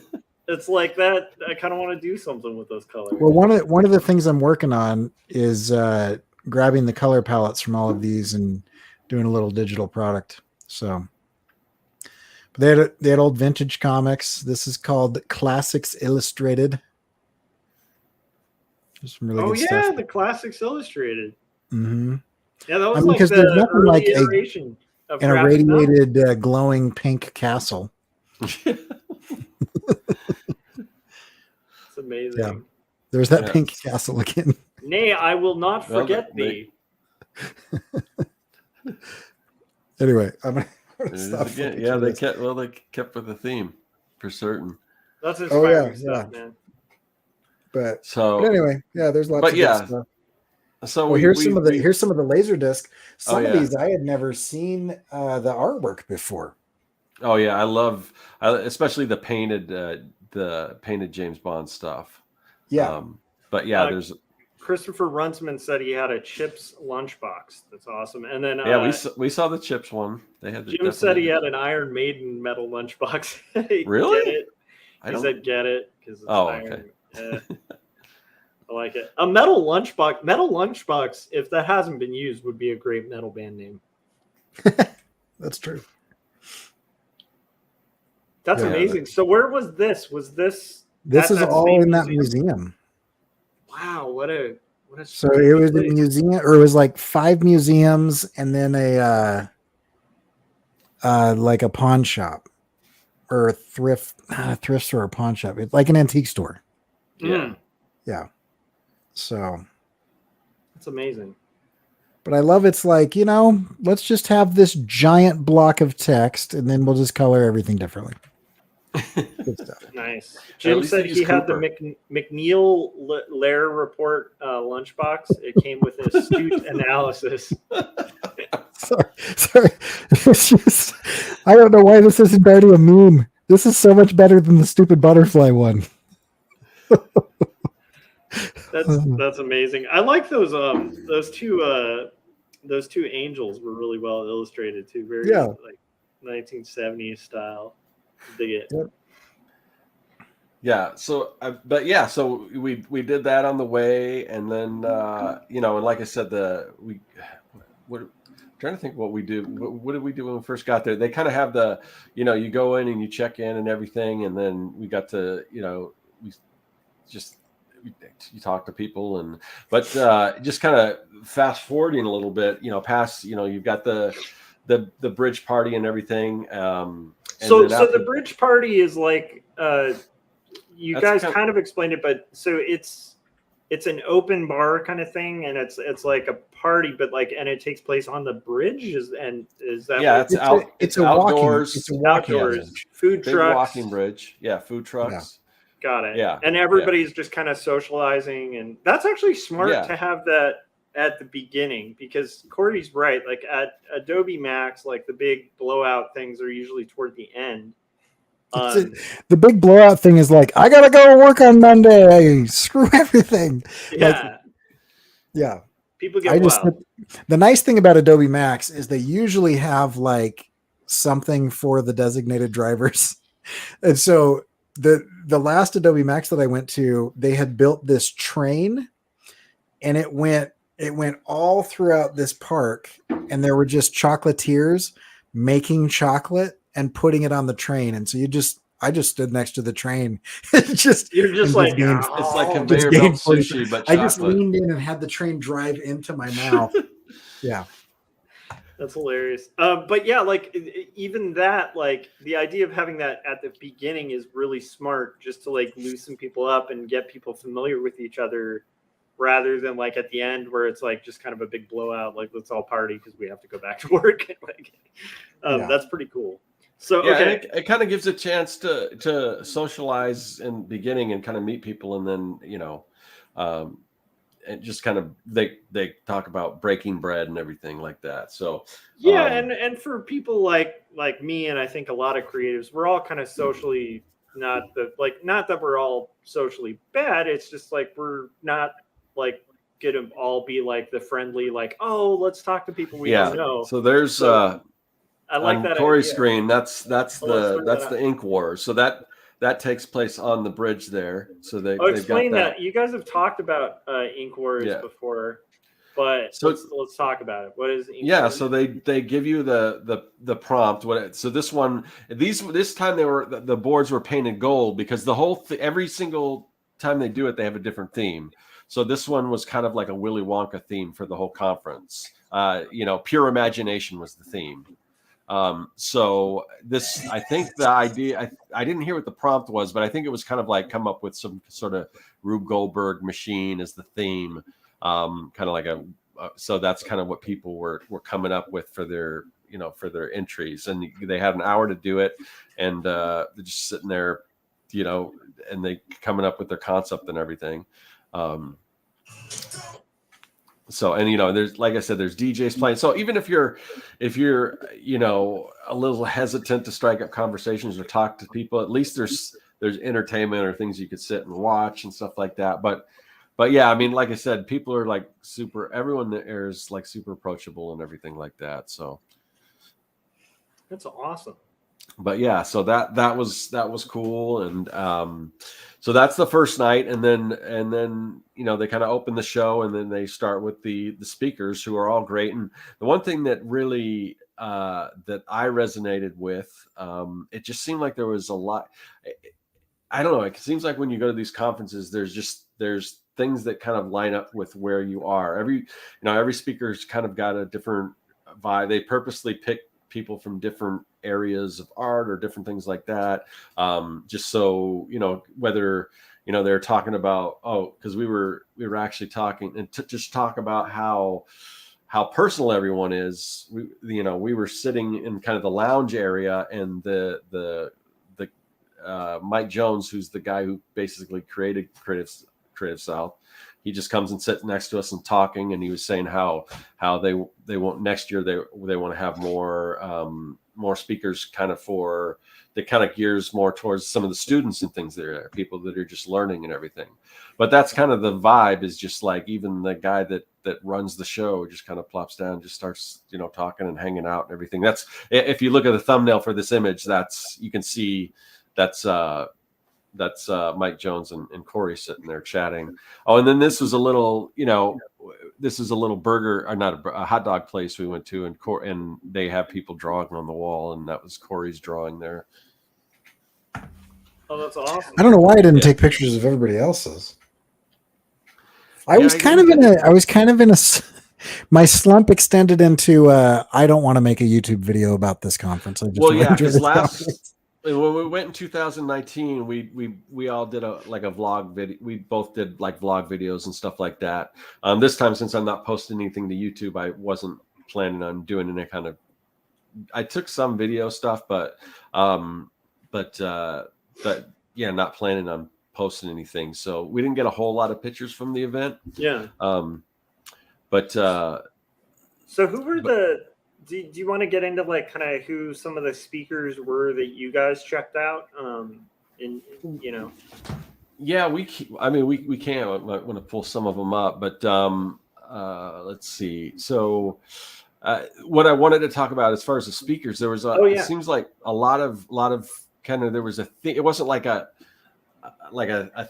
It's like that. I kind of want to do something with those colors. Well, one of the things I'm working on is grabbing the color palettes from all of these and doing a little digital product. So, but they had old vintage comics. This is called Classics Illustrated. There's some really good stuff. The Classics Illustrated. Mm-hmm. Yeah, that was I mean, like because there's the nothing early like iteration of an graphic novels. irradiated glowing pink castle. It's amazing. Yeah. There's that Yeah. pink castle again. Nay, I will not Well, forget they- thee. Anyway, I'm gonna It is stop. again. flipping Yeah, through they this. kept with the theme for certain. That's Oh, inspiring yeah, stuff, man. But So, anyway, yeah, there's lots but of yeah, good stuff. so Oh, here's some of the laser disc. Some of yeah. these I had never seen the artwork before. Oh yeah, especially the painted James Bond stuff. Yeah. But yeah, Uh, there's Christopher Runsman said he had a Chips lunchbox. That's awesome. And then we saw the Chips one. They had Jim said he had an Iron Maiden metal lunchbox. Really? Get it? He said get it because it's Iron. Okay. Yeah. I like it. A metal lunchbox. Metal lunchbox, if that hasn't been used, would be a great metal band name. That's true. That's Yeah. amazing. So where was this? Was this? This at is that all same in that museum. Wow, what a So it was a place. museum, or it was like 5 museums, and then a like a pawn shop, or a thrift store or pawn shop. It's like an antique store. Mm, Yeah. So, that's amazing. but I love it's like, let's just have this giant block of text, and then we'll just color everything differently. Good stuff. Nice. Jim least said they he use had Cooper. the McNeil Lair Report lunchbox. It came with astute analysis. Sorry. It's just, I don't know why this isn't already a meme. This is so much better than the stupid butterfly one. That's amazing. I like those two angels were really well illustrated too. Very like 1970s style. Dig it. Yep. Yeah. So, but yeah, so we did that on the way, and then and like I said, trying to think what we do. What did we do when we first got there? They kind of have you go in and you check in and everything, and then we got to you talk to people, but just kind of fast forwarding a little bit, past you've got the bridge party and everything. So the bridge party is like you guys kind of explained it, but so it's an open bar kind of thing, and it's like a party, but and it takes place on the bridge. Is that it's outdoors. It's a walking outdoors food big trucks, walking bridge. Yeah, food trucks. Got it. Yeah, and everybody's just kind of socializing, and that's actually smart to have that at the beginning, because Corey's right. Like at Adobe Max, like the big blowout things are usually toward the end. The big blowout thing is like, I gotta go work on Monday. Screw everything. Yeah. Yeah. People get wild. The nice thing about Adobe Max is they usually have like something for the designated drivers. And so the last Adobe Max that I went to, they had built this train, and it went all throughout this park, and there were just chocolatiers making chocolate and putting it on the train. And so I just stood next to the train. You're just like, it's like conveyor belt sushi, but I just leaned in and had the train drive into my mouth. Yeah. That's hilarious. But yeah, like even that, like the idea of having that at the beginning is really smart, just to like loosen people up and get people familiar with each other, rather than like at the end where it's like just kind of a big blowout, like let's all party because we have to go back to work. That's pretty cool. So okay, it kind of gives a chance to socialize in the beginning and kind of meet people, and then and just kind of they talk about breaking bread and everything like that. So and for people like me, and I think a lot of creatives, we're all kind of socially not that we're all socially bad. It's just like we're not like gonna all be like the friendly, like, oh, let's talk to people we don't know. So there's I like on that Corey's idea. screen. That's the Ink War. So that that takes place on the bridge there. So they've explain got that. You guys have talked about Ink Warriors before, but so let's talk about it. What is Ink Warriors? So they give you the prompt. So this one, this time the boards were painted gold because the whole every single time they do it, they have a different theme. So this one was kind of like a Willy Wonka theme for the whole conference. Pure imagination was the theme. So this, I think the idea, I didn't hear what the prompt was, but I think it was kind of like come up with some sort of Rube Goldberg machine as the theme, kind of like so that's kind of what people were coming up with for their entries, and they had an hour to do it, and they're just sitting there, and they coming up with their concept and everything. So, and there's, like I said, there's DJs playing. So even if you're a little hesitant to strike up conversations or talk to people, at least there's entertainment or things you could sit and watch and stuff like that. But yeah, I mean, like I said, people are like everyone there is like super approachable and everything like that. So that's awesome. But yeah, so that was cool, and so that's the first night, and then they kind of open the show, and then they start with the speakers, who are all great. And the one thing that really that I resonated with, it just seemed like there was a lot. I don't know. It seems like when you go to these conferences, there's things that kind of line up with where you are. Every speaker's kind of got a different vibe. They purposely pick people from different areas of art or different things like that, just so whether they're talking about because we were actually talking and just talk about how personal everyone is. We were sitting in kind of the lounge area, and the Mike Jones, who's the guy who basically created Creative South, he just comes and sits next to us and talking, and he was saying how they want next year they want to have more speakers that kind of gears more towards some of the students and things there, people that are just learning and everything. But that's kind of the vibe, is just like even the guy that runs the show just kind of plops down and just starts talking and hanging out and everything. That's, if you look at the thumbnail for this image, you can see that's Mike Jones and Corey sitting there chatting. Oh, and then this was a little, this is a little burger, or not a hot dog place we went to, and they have people drawing on the wall, and that was Corey's drawing there. Oh, that's awesome. I don't know why I didn't take pictures of everybody else's. I was kind of in a my slump extended into I don't want to make a YouTube video about this conference. Because when we went in 2019, we all did a vlog video. We both did like vlog videos and stuff like that. This time, since I'm not posting anything to YouTube, I wasn't planning on doing any kind of. I took some video stuff, but yeah, not planning on posting anything. So we didn't get a whole lot of pictures from the event. Yeah. So who were do you want to get into like kind of who some of the speakers were that you guys checked out? Yeah, we can. I might want to pull some of them up, but let's see. So what I wanted to talk about as far as the speakers, there was it seems like a lot of kind of, there was it wasn't like a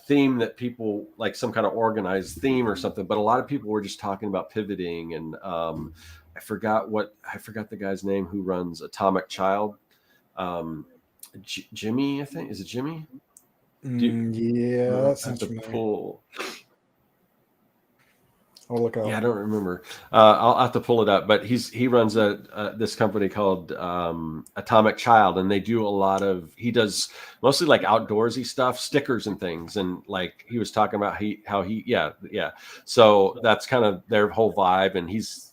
theme that people, like some kind of organized theme or something, but a lot of people were just talking about pivoting, and I forgot the guy's name who runs Atomic Child. Jimmy, I think. Is it Jimmy? That sounds familiar. I'll look up. Yeah, I don't remember. I'll have to pull it up. But he runs this company called Atomic Child, and they do he does mostly like outdoorsy stuff, stickers and things. And like he was talking about how he. So that's kind of their whole vibe, and he's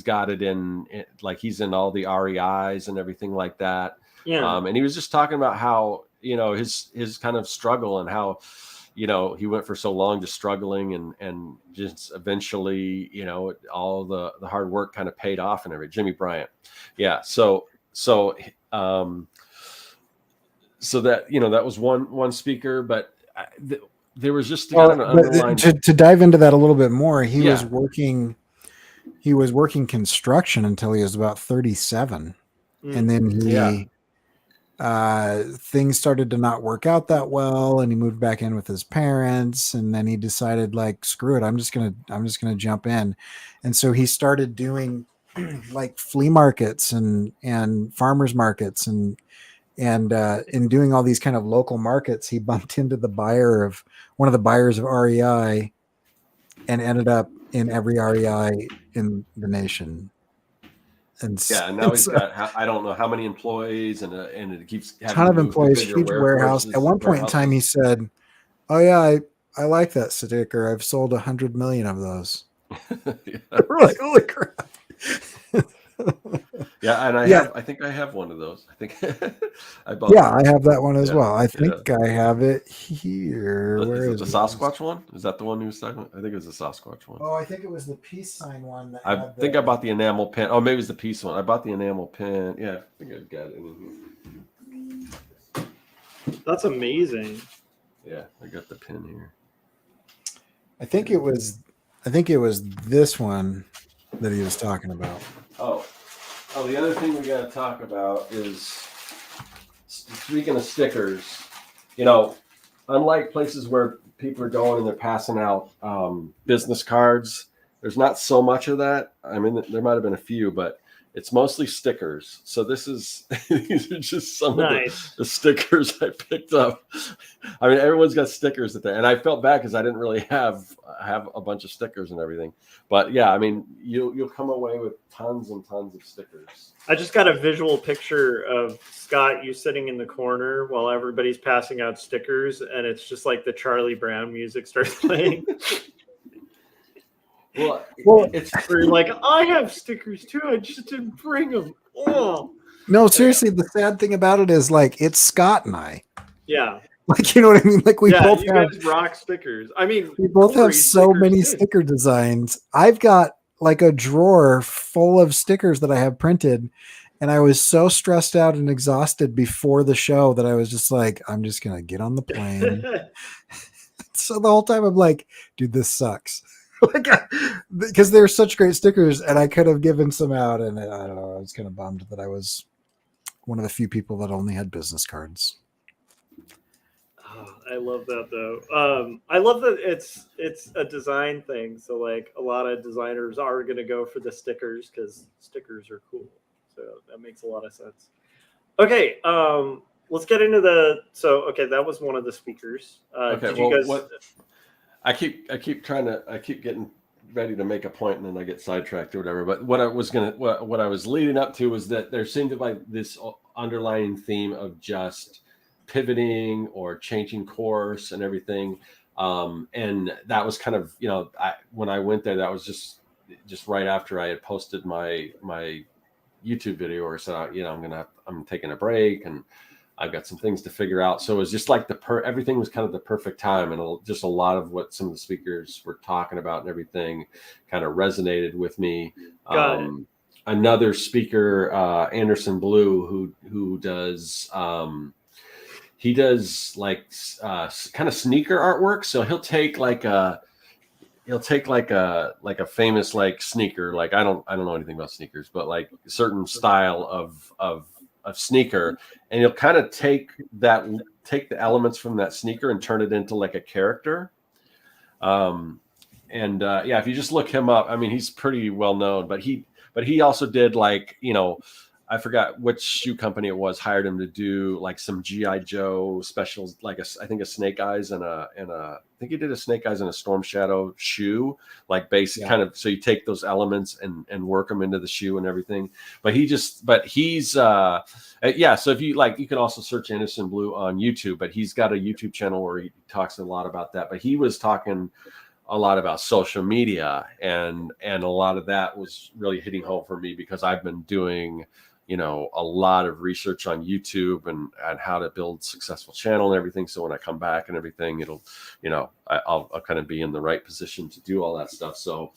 got it in like he's in all the REIs and everything like that. Yeah. And he was just talking about how his kind of struggle, and how he went for so long just struggling, and just eventually all the hard work kind of paid off and everything. Jimmy Bryant. Yeah. So that that was one speaker, but there was just to dive into that a little bit more. He was working construction until he was about 37. And then things started to not work out that well, and he moved back in with his parents, and then he decided, like, screw it, I'm just gonna jump in. And so he started doing like flea markets and farmers markets, and in doing all these kind of local markets, he bumped into one of the buyers of REI, and ended up in every REI in the nation. And Yeah, and now and he's so got I don't know how many employees, and it keeps having ton to of move to employees, bigger huge warehouse. At one point in time, he warehouses. said, "Oh yeah, I like that sticker. I've sold 100 million of those." Yeah. We're like, holy crap! Yeah, and Yeah, I think I have one of those. I think I bought yeah, one. I have that one as Yeah, well. I yeah. think I have it here. Is Where it is the it? Sasquatch one? Is that the one he was talking about? I think it was the Sasquatch one. Oh, I think it was the peace sign one that I had think I the. bought the enamel pin. Oh, maybe it was the piece one. I bought the enamel pin. Yeah, I think I got it in here. That's amazing. Yeah, I got the pin here. I think it was. I think it was this one that he was talking about. Oh, the other thing we got to talk about is, speaking of stickers, unlike places where people are going and they're passing out business cards, there's not so much of that. I mean, there might have been a few, but it's mostly stickers. So these are just some of the stickers I picked up. I mean, everyone's got stickers and I felt bad because I didn't really have a bunch of stickers and everything. But yeah, I mean, you'll come away with tons and tons of stickers. I just got a visual picture of Scott, you sitting in the corner while everybody's passing out stickers, and it's just like the Charlie Brown music starts playing. Well, it's where you're like, I have stickers too. I just didn't bring them. Oh, no, seriously, the sad thing about it is, like, it's Scott and I. Yeah. Like, you know what I mean? Like, we both have guys rock stickers. I mean, we both have so many sticker designs. I've got like a drawer full of stickers that I have printed, and I was so stressed out and exhausted before the show that I was just like, I'm just gonna get on the plane. So the whole time I'm like, dude, this sucks. Like, because they're such great stickers, and I could have given some out, and I don't know, I was kind of bummed that I was one of the few people that only had business cards. Oh, I love that though. I love that it's a design thing. So like a lot of designers are going to go for the stickers because stickers are cool. So that makes a lot of sense. Okay, let's get into that was one of the speakers. Okay, did you guys? I keep getting ready to make a point and then I get sidetracked or whatever. But what I was leading up to was that there seemed to be like this underlying theme of just pivoting or changing course and everything. And that was kind of, when I went there, that was just right after I had posted my YouTube video or said, I'm taking a break and I've got some things to figure out. So it was just like everything was kind of the perfect time. And just a lot of what some of the speakers were talking about and everything kind of resonated with me. Another speaker, Anderson Blue, who does, he does like kind of sneaker artwork. So he'll take like a famous like sneaker. Like I don't know anything about sneakers, but like a certain style of sneaker, and he'll kind of take the elements from that sneaker and turn it into like a character. If you just look him up, I mean, he's pretty well known, but he also did like, I forgot which shoe company it was, hired him to do like some G.I. Joe specials, like I think a Snake Eyes and I think he did a Snake Eyes and a Storm Shadow shoe, like basic kind of. So you take those elements and work them into the shoe and everything. But he's So if you like, you can also search Anderson Blue on YouTube. But he's got a YouTube channel where he talks a lot about that. But he was talking a lot about social media, and a lot of that was really hitting home for me because I've been doing a lot of research on YouTube and how to build successful channel and everything. So when I come back and everything, it'll, I'll kind of be in the right position to do all that stuff. So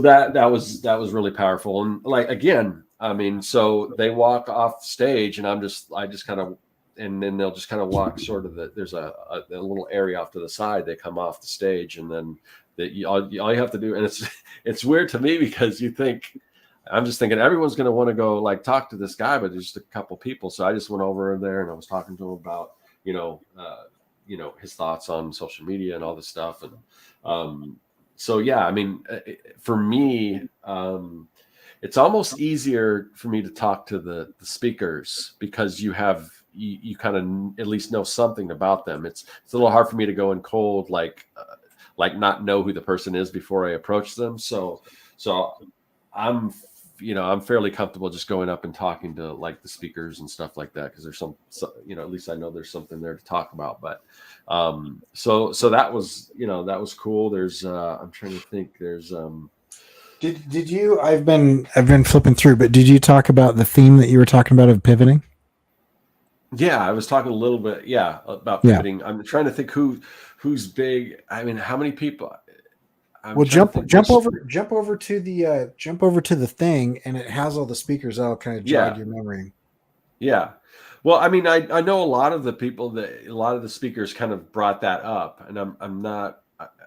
that was really powerful. And like, again, I mean, so they walk off stage and I just kind of, and then they'll just kind of walk sort of there's a little area off to the side. They come off the stage and then all you have to do. And it's weird to me because you think, I'm just thinking everyone's going to want to go like talk to this guy, but there's just a couple people. So I just went over there and I was talking to him about, his thoughts on social media and all this stuff. And so, yeah, I mean, for me, it's almost easier for me to talk to the speakers because you kind of at least know something about them. It's a little hard for me to go in cold, like not know who the person is before I approach them. So I'm fairly comfortable just going up and talking to like the speakers and stuff like that. Cause there's at least I know there's something there to talk about, but, so that was cool. There's, I'm trying to think there's, Did you, I've been flipping through, but did you talk about the theme that you were talking about of pivoting? Yeah, I was talking a little bit, about pivoting. I'm trying to think who's big. I mean, how many people? Jump over to the thing, and it has all the speakers. That'll kind of jog your memory. Yeah. Well, I mean, I know a lot of the speakers kind of brought that up, and I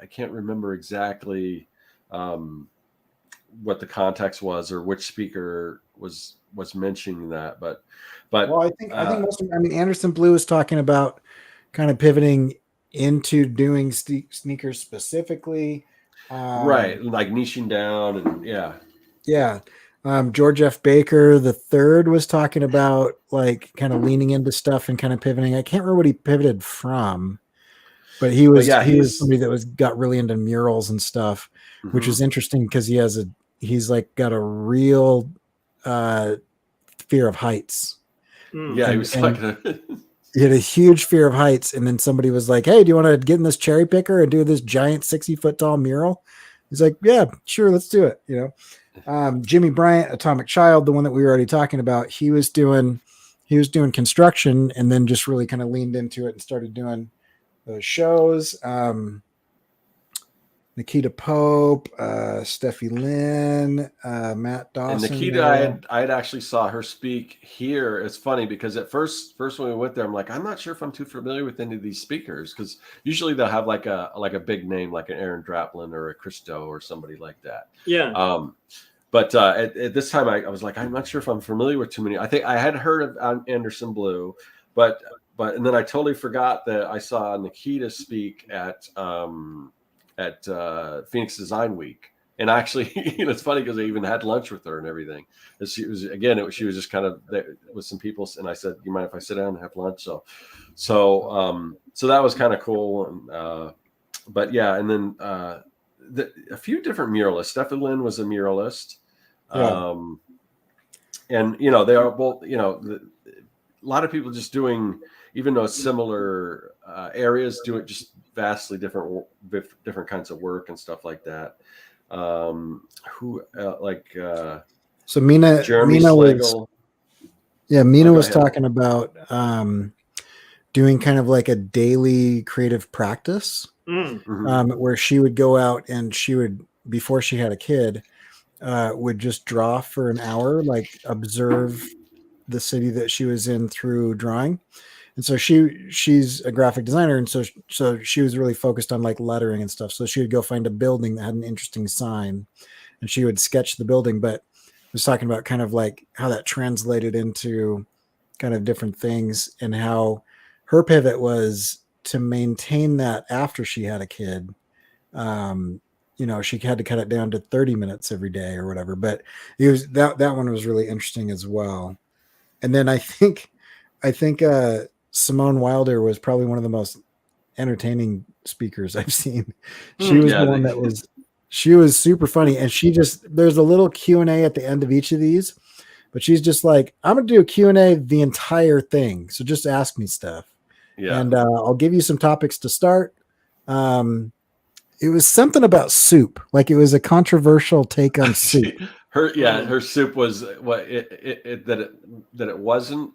can't remember exactly what the context was or which speaker was mentioning that, but well, I think Anderson Blue was talking about kind of pivoting into doing sneakers specifically, right, like niching down, and George F. Baker the third was talking about like kind of leaning into stuff and kind of pivoting. I can't remember what he pivoted from, but he was somebody that got really into murals and stuff, which is interesting because he's like got a real fear of heights. Yeah, he was talking. He had a huge fear of heights, and then somebody was like, "Hey, do you want to get in this cherry picker and do this giant 60-foot tall mural?" He's like, "Yeah, sure, let's do it." Jimmy Bryant, Atomic Child, the one that we were already talking about, he was doing construction, and then just really kind of leaned into it and started doing those shows. Nikita Pope, Steffi Lynn, Matt Dawson. And Nikita, I had actually saw her speak here. It's funny because at first when we went there, I'm like, I'm not sure if I'm too familiar with any of these speakers because usually they'll have like a big name like an Aaron Draplin or a Christo or somebody like that. Yeah. But at this time, I was like, I'm not sure if I'm familiar with too many. I think I had heard of Anderson Blue, but and then I totally forgot that I saw Nikita speak at Phoenix Design Week. And actually, it's funny because I even had lunch with her and everything. And she was just kind of there with some people. And I said, "You mind if I sit down and have lunch?" So that was kind of cool. But yeah, and then a few different muralists. Steffi Lynn was a muralist. Yeah. And, they are both, a lot of people just doing, even though it's similar areas, do it just vastly different kinds of work and stuff like that. So Mina Schlegel. Mina was talking about doing kind of like a daily creative practice where she would go out and she would, before she had a kid, would just draw for an hour, like observe the city that she was in through drawing. And so she's a graphic designer. And so she was really focused on like lettering and stuff. So she would go find a building that had an interesting sign and she would sketch the building, but was talking about kind of like how that translated into kind of different things and how her pivot was to maintain that after she had a kid. She had to cut it down to 30 minutes every day or whatever, but it was that one was really interesting as well. And then I think Simone Wilder was probably one of the most entertaining speakers I've seen. She was the one she was super funny. And there's a little Q&A at the end of each of these, but she's just like, I'm going to do a Q&A the entire thing. So just ask me stuff. Yeah. And I'll give you some topics to start. It was something about soup. Like it was a controversial take on soup. Her soup was what that it wasn't.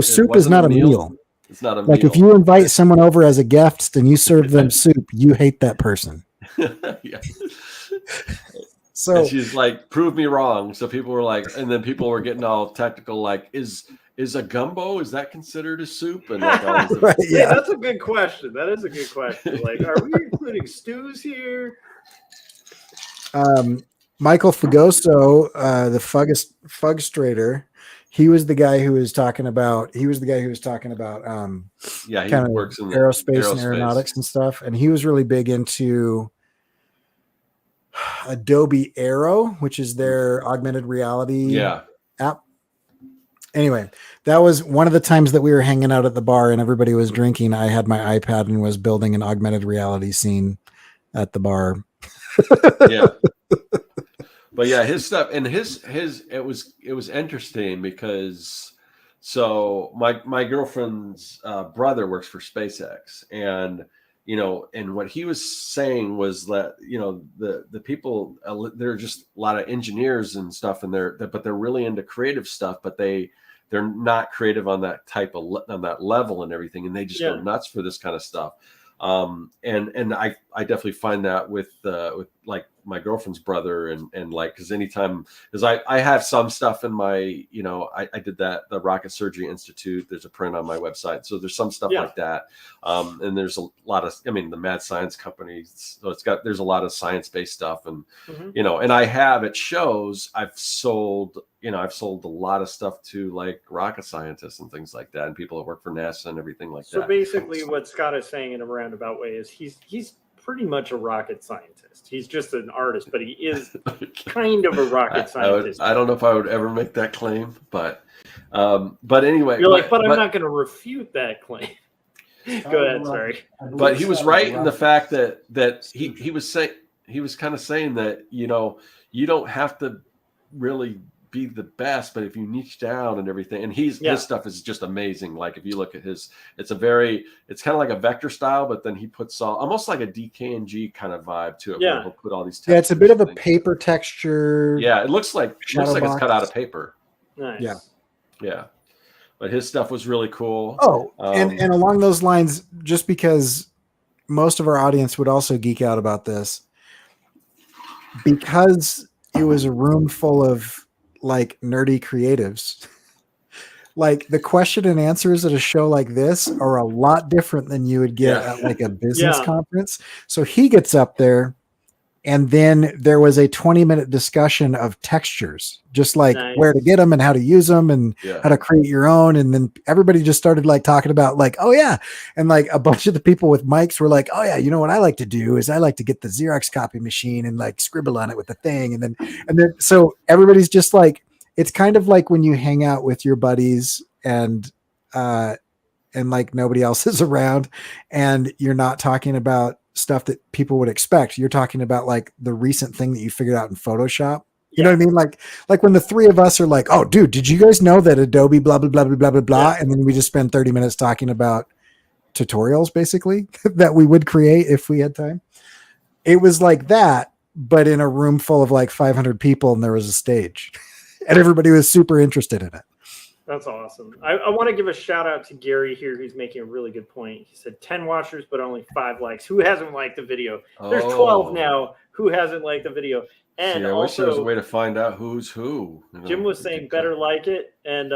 Soup is not a meal. It's not a meal. Like if you invite someone over as a guest and you serve them soup, you hate that person. Yeah. So and she's like, prove me wrong. So people were like, and then people were getting all technical, like, is a gumbo, is that considered a soup? And like all these right, yeah, that's a good question. That is a good question. Like, are we including stews here? Michael Fagoso, the Fugstrader, he was the guy who was talking about. He was the guy who was talking about Yeah, he kind of works in the aerospace and aeronautics and stuff, and he was really big into Adobe Aero, which is their augmented reality app. Anyway, that was one of the times that we were hanging out at the bar and everybody was drinking. I had my iPad and was building an augmented reality scene at the bar. Yeah. But yeah, his stuff and his it was interesting because so my girlfriend's brother works for SpaceX, and and what he was saying was that the people, they're just a lot of engineers and stuff, and but they're really into creative stuff, but they're not creative on that on that level and everything, and they just go nuts for this kind of stuff. And I definitely find that with like my girlfriend's brother and like, because anytime, because I have some stuff in my, I did the Rocket Surgery Institute. There's a print on my website, so there's some stuff like that. And there's a lot of, the Mad Science Company, so there's a lot of science-based stuff, and and I have, it shows I've sold a lot of stuff to like rocket scientists and things like that, and people that work for NASA and everything like that. So basically what Scott is saying in a roundabout way is he's pretty much a rocket scientist. He's just an artist, but he is kind of a rocket scientist. I don't know if I would ever make that claim, but anyway. You're like, but I'm not going to refute that claim. Go ahead, sorry. But he was right in the fact that he was kind of saying that, you don't have to really be the best, but if you niche down and everything, and his stuff is just amazing. Like if you look at his, it's kind of like a vector style, but then he puts almost like a DKNG kind of vibe to it. Where he'll put all these textures. Yeah, it's a bit of a paper texture. Yeah, it looks like it's cut out of paper. Nice. Yeah. But his stuff was really cool. Oh, and along those lines, just because most of our audience would also geek out about this, because it was a room full of like nerdy creatives. Like the question and answers at a show like this are a lot different than you would get at like a business conference. So he gets up there, and then there was a 20-minute discussion of textures, just like where to get them and how to use them and how to create your own. And then everybody just started like talking about like, oh yeah. And like a bunch of the people with mics were like, oh yeah, you know what I like to do is I like to get the Xerox copy machine and like scribble on it with the thing. And then so everybody's just like, it's kind of like when you hang out with your buddies and like nobody else is around and you're not talking about stuff that people would expect. You're talking about like the recent thing that you figured out in Photoshop. You know what I mean? Like when the three of us are like, oh dude, did you guys know that Adobe blah, blah, blah, blah, blah, blah, blah. And then we just spend 30 minutes talking about tutorials basically that we would create if we had time. It was like that, but in a room full of like 500 people, and there was a stage and everybody was super interested in it. That's awesome. I want to give a shout out to Gary here, who's making a really good point. He said 10 watchers, but only 5 likes. Who hasn't liked the video? There's 12 now. Who hasn't liked the video? And I also, wish there was a way to find out who's who. Jim was saying better like it. And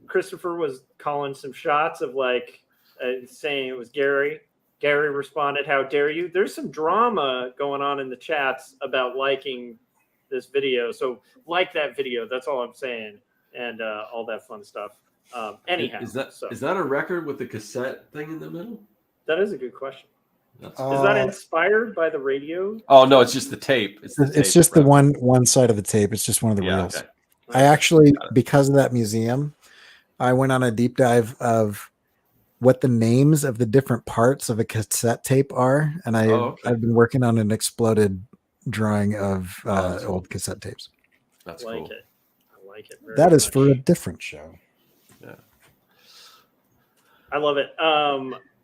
Christopher was calling some shots of like saying it was Gary. Gary responded, how dare you? There's some drama going on in the chats about liking this video. So like that video. That's all I'm saying. And all that fun stuff. Anyhow, is that a record with the cassette thing in the middle? That is a good question. Is that inspired by the radio? Oh no, it's just the tape. It's just the one side of the tape. It's just one of the reels. Okay. I actually, because of that museum, I went on a deep dive of what the names of the different parts of a cassette tape are, and I've been working on an exploded drawing of old cassette tapes. That's cool. Like it that is much. For a different show. Yeah, I love it.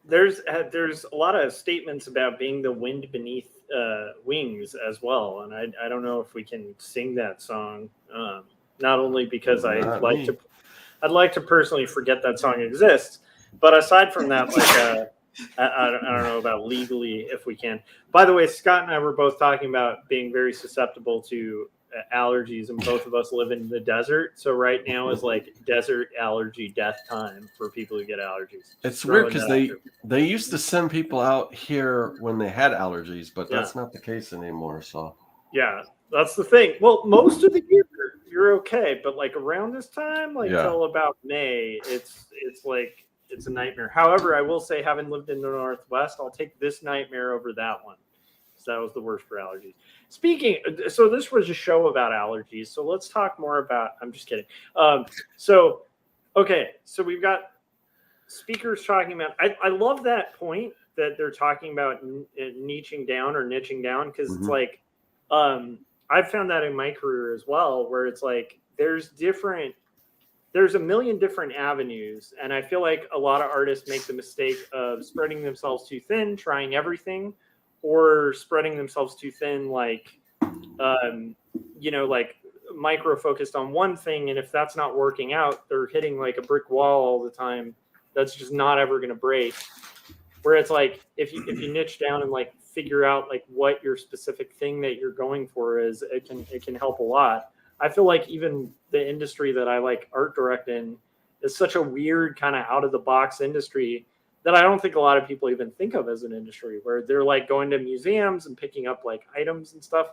There's a lot of statements about being the wind beneath wings as well, and I don't know if we can sing that song. Not only because I'd like to personally forget that song exists, but aside from that, like I don't know about legally if we can. By the way, Scott and I were both talking about being very susceptible to allergies, and both of us live in the desert, so right now is like desert allergy death time for people who get allergies. It's weird because they used to send people out here when they had allergies, but that's not the case anymore. So That's the thing. Well, most of the year you're okay, but like around this time, like Yeah. till about May, it's like it's a nightmare. However, I will say, having lived in the Northwest, I'll take this nightmare over that one. So that was the worst for allergies. Speaking, so this was a show about allergies. So let's talk more about. I'm just kidding. So okay, so we've got speakers talking about. I love that point that they're talking about niching down or niching down, because it's like. I've found that in my career as well, where it's like there's a million different avenues, and I feel like a lot of artists make the mistake of spreading themselves too thin, trying everything, or spreading themselves too thin, like like micro focused on one thing, and if that's not working out, they're hitting like a brick wall all the time. That's just not ever going to break. Where it's like if you niche down and like figure out like what your specific thing that you're going for is, it can help a lot. I feel like even the industry that I like art direct in is such a weird kind of out of the box industry that I don't think a lot of people even think of as an industry, where they're like going to museums and picking up like items and stuff.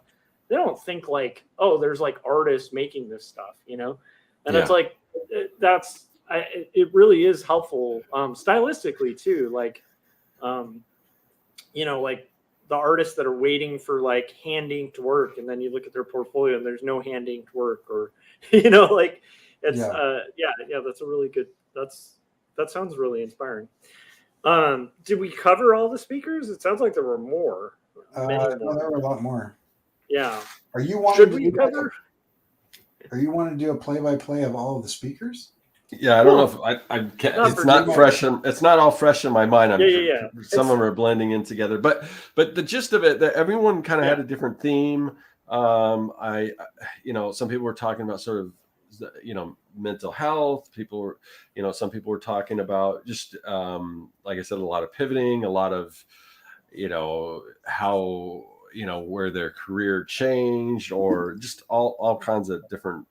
They don't think like, oh, there's like artists making this stuff, and it's like it really is helpful stylistically too, like like the artists that are waiting for like hand inked work, and then you look at their portfolio and there's no hand inked work, or like it's that's a really good, that sounds really inspiring. Did we cover all the speakers? It sounds like there were more. No, there were a lot more. Yeah. Are you wanting to do a play-by-play of all of the speakers? Yeah, I don't know if I can't. It's not fresh. It's not all fresh in my mind. Some of them are blending in together, but the gist of it, that everyone kind of had a different theme. Some people were talking about sort of, mental health. People were, some people were talking about just, like I said, a lot of pivoting, a lot of, how, where their career changed, or just all kinds of different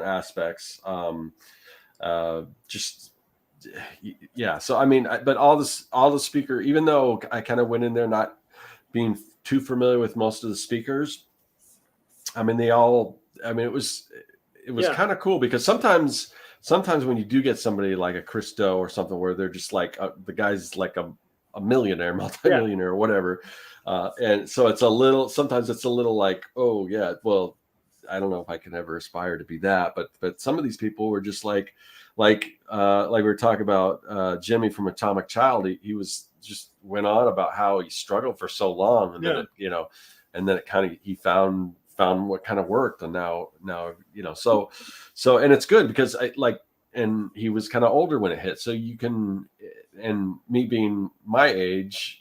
aspects. So I mean, but all the speaker, even though I kind of went in there not being too familiar with most of the speakers, I mean, it was kind of cool, because sometimes when you do get somebody like a Christo or something, where they're just like the guy's like a millionaire, multimillionaire, or whatever, and so sometimes it's a little like, oh yeah, well, I don't know if I can ever aspire to be that, but some of these people were just like we were talking about Jimmy from Atomic Child. He was just went on about how he struggled for so long, and then it kind of, he found what kind of worked, and now so and it's good, because and he was kind of older when it hit, so you can, and me being my age,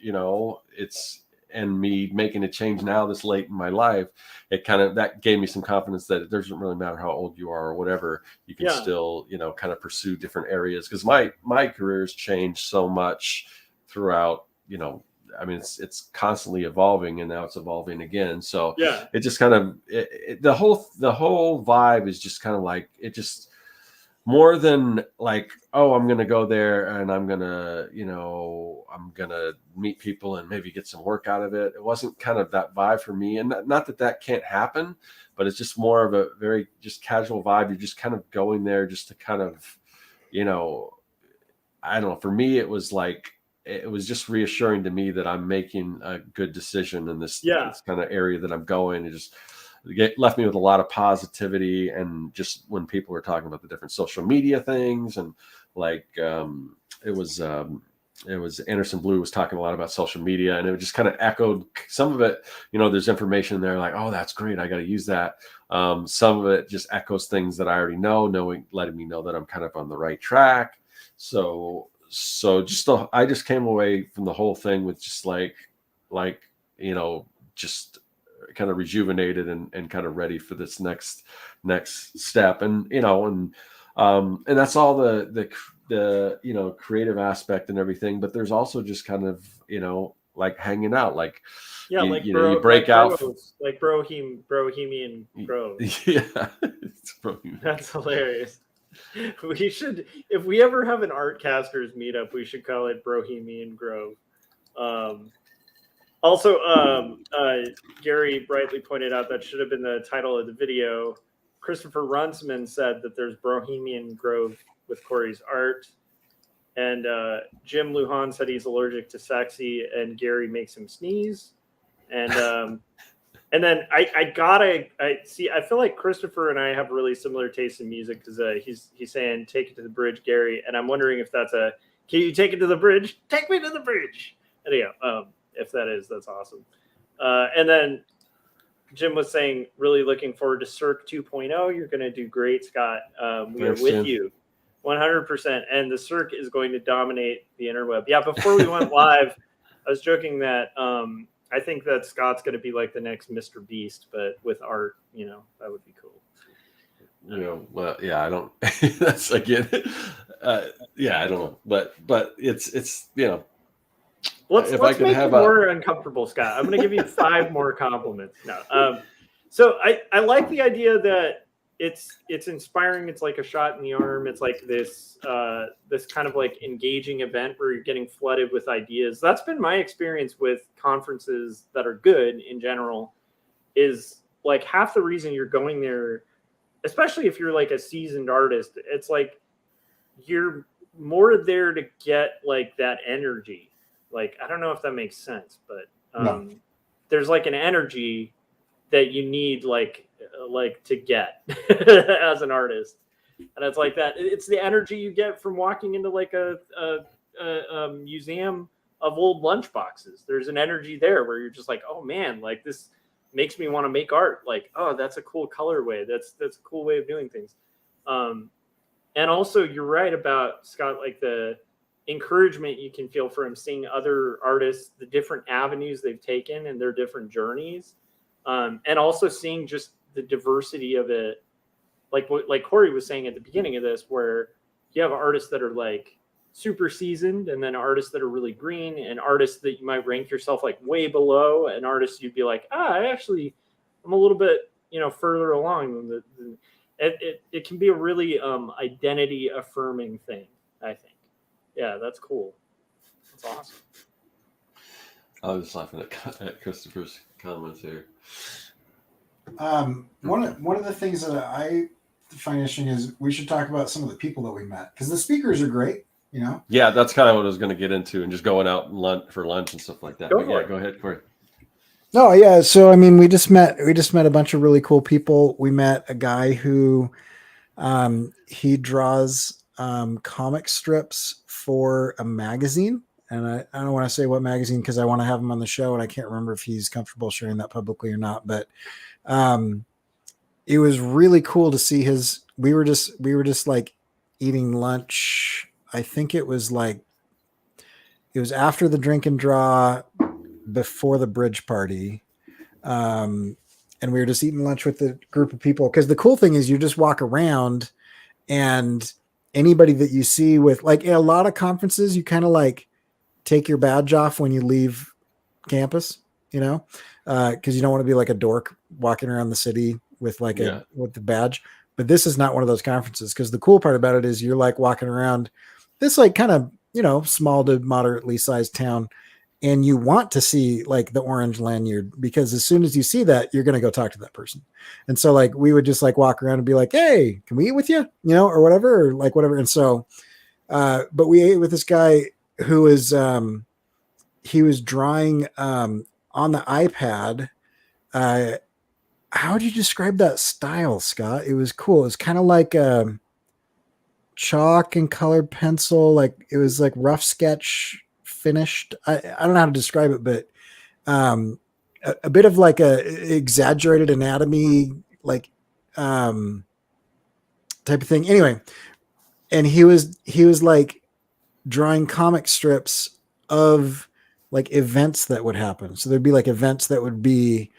and me making a change now this late in my life, that gave me some confidence that it doesn't really matter how old you are or whatever, you can still, kind of pursue different areas. Because my career's changed so much throughout, I mean, it's constantly evolving, and now it's evolving again. So it just kind of, the whole vibe is just kind of like, it just, more than like, oh, I'm going to go there and I'm going to meet people and maybe get some work out of it. It wasn't kind of that vibe for me. And not that can't happen, but it's just more of a very just casual vibe. You're just kind of going there just to kind of, I don't know. For me, it was like, it was just reassuring to me that I'm making a good decision in this kind of area that I'm going. It just left me with a lot of positivity. And just when people were talking about the different social media things, and like it was Anderson Blue was talking a lot about social media, and it just kind of echoed some of it. There's information there like, oh, that's great, I got to use that. Some of it just echoes things that I already know, letting me know that I'm kind of on the right track. So I just came away from the whole thing with just just kind of rejuvenated and kind of ready for this next step. And and that's all the creative aspect and everything, but there's also just kind of like hanging out, like you break out like Bohemian Grove. It's That's hilarious. We should, if we ever have an Artcasters meetup, we should call it Bohemian Grove. Also, Gary brightly pointed out that should have been the title of the video. Christopher Runsman said that there's Bohemian Grove with Corey's art. And Jim Lujan said he's allergic to sexy, and Gary makes him sneeze. And then I see. I feel like Christopher and I have really similar tastes in music because he's saying "Take it to the bridge, Gary," and I'm wondering if that's a "Can you take it to the bridge? Take me to the bridge." Anyhow, if that is, that's awesome. And then Jim was saying, really looking forward to Cirque 2.0. You're going to do great, Scott. We are with you 100%. And the Cirque is going to dominate the interweb. Yeah, before we went live, I was joking that I think that Scott's going to be like the next Mr. Beast, but with art, that would be cool. Well, yeah, I don't, that's again, yeah, I don't know, but it's Let's make it more uncomfortable, Scott. I'm going to give you 5 more compliments. No. So I like the idea that it's inspiring. It's like a shot in the arm. It's like this kind of like engaging event where you're getting flooded with ideas. That's been my experience with conferences that are good in general, is like half the reason you're going there, especially if you're like a seasoned artist, it's like you're more there to get like that energy. Like, I don't know if that makes sense, but there's like an energy that you need like to get as an artist. And it's like that. It's the energy you get from walking into like a museum of old lunchboxes. There's an energy there where you're just like, oh man, like this makes me want to make art. Like, oh, that's a cool colorway. That's a cool way of doing things. And also you're right about, Scott, like the encouragement you can feel from seeing other artists, the different avenues they've taken and their different journeys. And also seeing just the diversity of it. Like Corey was saying at the beginning of this, where you have artists that are like super seasoned, and then artists that are really green, and artists that you might rank yourself like way below, and artists you'd be like, I'm a little bit, further along than it can be a really identity affirming thing, I think. Yeah, that's cool. That's awesome. I was just laughing at Christopher's comments here. One of the things that I find interesting is we should talk about some of the people that we met, because the speakers are great. Yeah, that's kind of what I was going to get into, and just going out for lunch and stuff like that. Go ahead, Corey. No, yeah. So I mean, we just met a bunch of really cool people. We met a guy who he draws comic strips for a magazine, and I don't want to say what magazine because I want to have him on the show, and I can't remember if he's comfortable sharing that publicly or not. But it was really cool to see his. We were just like eating lunch. I think it was after the drink and draw, before the bridge party. And we were just eating lunch with the group of people. Because the cool thing is you just walk around, and anybody that you see with, like, in a lot of conferences, you kind of like take your badge off when you leave campus, because you don't want to be like a dork walking around the city with with the badge. But this is not one of those conferences, because the cool part about it is you're like walking around this like kind of, small to moderately sized town, and you want to see like the orange lanyard, because as soon as you see that, you're going to go talk to that person. And so like we would just like walk around and be like, hey, can we eat with you? Or whatever, or like whatever. And so but we ate with this guy who was he was drawing on the iPad. How would you describe that style, Scott? It was cool. It was kind of like chalk and colored pencil. Like it was like rough sketch finished. I don't know how to describe it, but a bit of like a exaggerated anatomy, like type of thing. Anyway, and he was like drawing comic strips of like events that would happen. So there'd be like events that would be,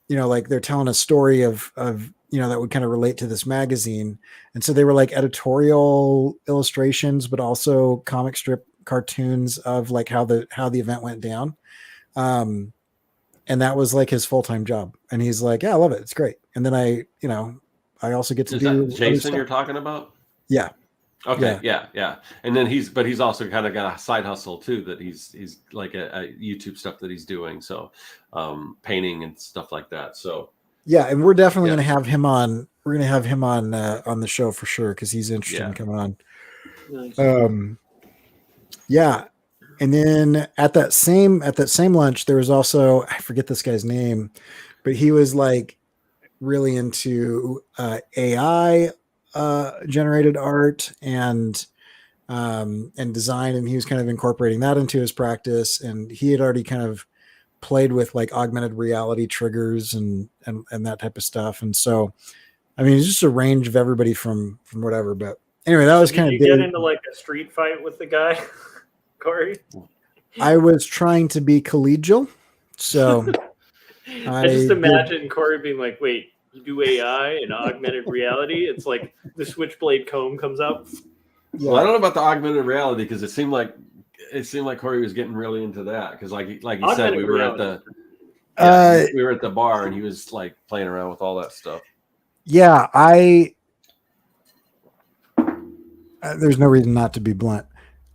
like they're telling a story of that would kind of relate to this magazine. And so they were like editorial illustrations, but also comic strip cartoons of like how the event went down. And that was like his full-time job. And he's like, yeah, I love it. It's great. And then I also get to Is do that Jason you're talking about? Yeah. Okay, yeah. And then he's also kind of got a side hustle too, that he's like a YouTube stuff that he's doing. So painting and stuff like that. So yeah, and we're definitely Yeah. going to have him on. We're going to have him on the show for sure because he's interested Yeah. in coming on. Nice. Yeah, and then at that same lunch, there was also, I forget this guy's name, but he was like really into AI generated art and design, and he was kind of incorporating that into his practice. And he had already kind of played with like augmented reality triggers and that type of stuff. And so, I mean, it's just a range of everybody from whatever. But anyway, that was Did kind you of get big. into like a street fight with the guy, Corey? I was trying to be collegial, so I just imagine Corey being like, "Wait, you do AI and augmented reality?" It's like the switchblade comb comes out. Yeah. Well, I don't know about the augmented reality because it seemed like Corey was getting really into that because like he said, we were at the bar and he was like playing around with all that stuff. Yeah, there's no reason not to be blunt.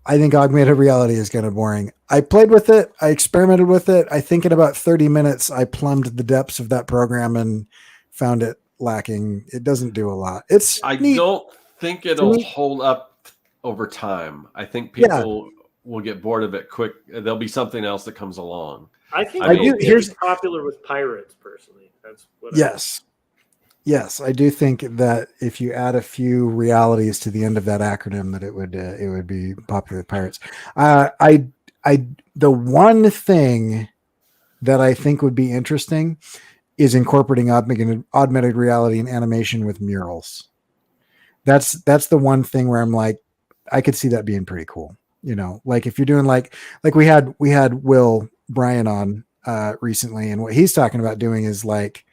I think augmented reality is kind of boring. I played with it. I experimented with it. I think in about 30 minutes, I plumbed the depths of that program and found it lacking. It doesn't do a lot. I neat. don't think it'll hold up over time. I think people will get bored of it quick. There'll be something else that comes along. I think it's popular with pirates personally. That's what Yes, I do think that if you add a few realities to the end of that acronym, that it would be popular with pirates. The one thing that I think would be interesting is incorporating augmented reality and animation with murals. That's the one thing where I'm like, I could see that being pretty cool. You know, like if you're doing like we had Will Bryan on recently, and what he's talking about doing is like,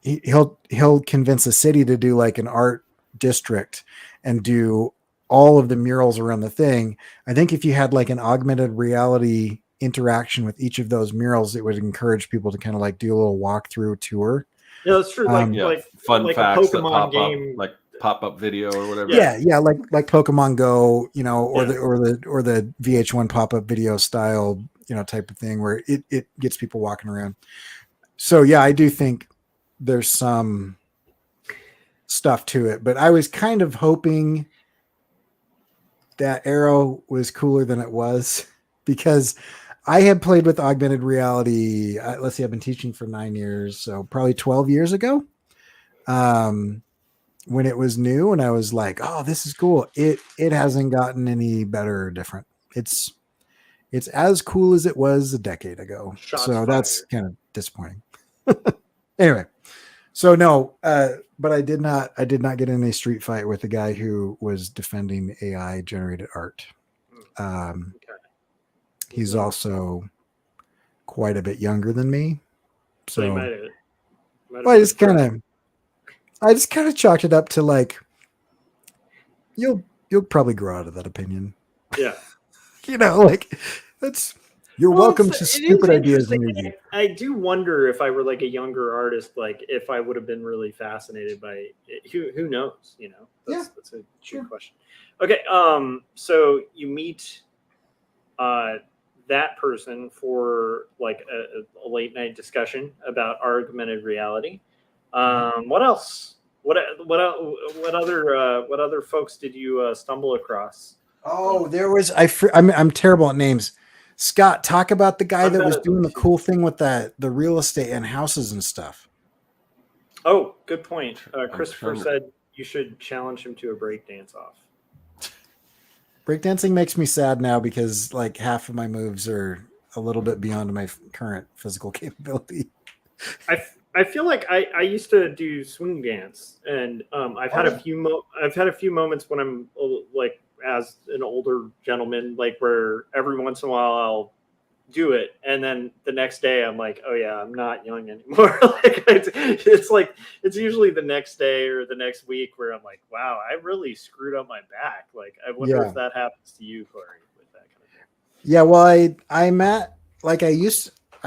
he'll convince a city to do like an art district and do all of the murals around the thing. I think if you had like an augmented reality interaction with each of those murals, it would encourage people to kind of like do a little walkthrough tour. Yeah, that's true. Like fun like facts a Pokemon that pop game, up, like pop-up video or whatever. Yeah, like Pokemon Go, you know, or the VH1 pop-up video style, you know, type of thing where it gets people walking around. So yeah, I do think there's some stuff to it, but I was kind of hoping that Arrow was cooler than it was because I had played with augmented reality. Let's see, I've been teaching for 9 years, so probably 12 years ago. When it was new, and I was like, "Oh, this is cool." It hasn't gotten any better or different. It's as cool as it was a decade ago. Shots so fired. That's kind of disappointing. Anyway, so no, but I did not get in a street fight with a guy who was defending AI generated art. He's also quite a bit younger than me, so I just kind of chalked it up to like, you'll probably grow out of that opinion. Yeah, you know, like you're welcome to stupid ideas in your youth. I do wonder if I were like a younger artist, like if I would have been really fascinated by it. Who knows? You know, that's a good question. Okay, so you meet that person for like a late night discussion about augmented reality. What else? What other folks did you stumble across? Oh, there was I'm terrible at names. Scott, talk about the guy that was doing the cool thing with the real estate and houses and stuff. Oh, good point. Christopher said you should challenge him to a breakdance off. Breakdancing makes me sad now because like half of my moves are a little bit beyond my current physical capability. I feel like I used to do swing dance, and I've had a few moments when I'm like as an older gentleman, like where every once in a while I'll do it, and then the next day I'm like, oh yeah, I'm not young anymore. Like it's like it's usually the next day or the next week where I'm like, wow, I really screwed up my back. Like I wonder if that happens to you, Corey, with that kind of thing. Yeah, well, I'm at like I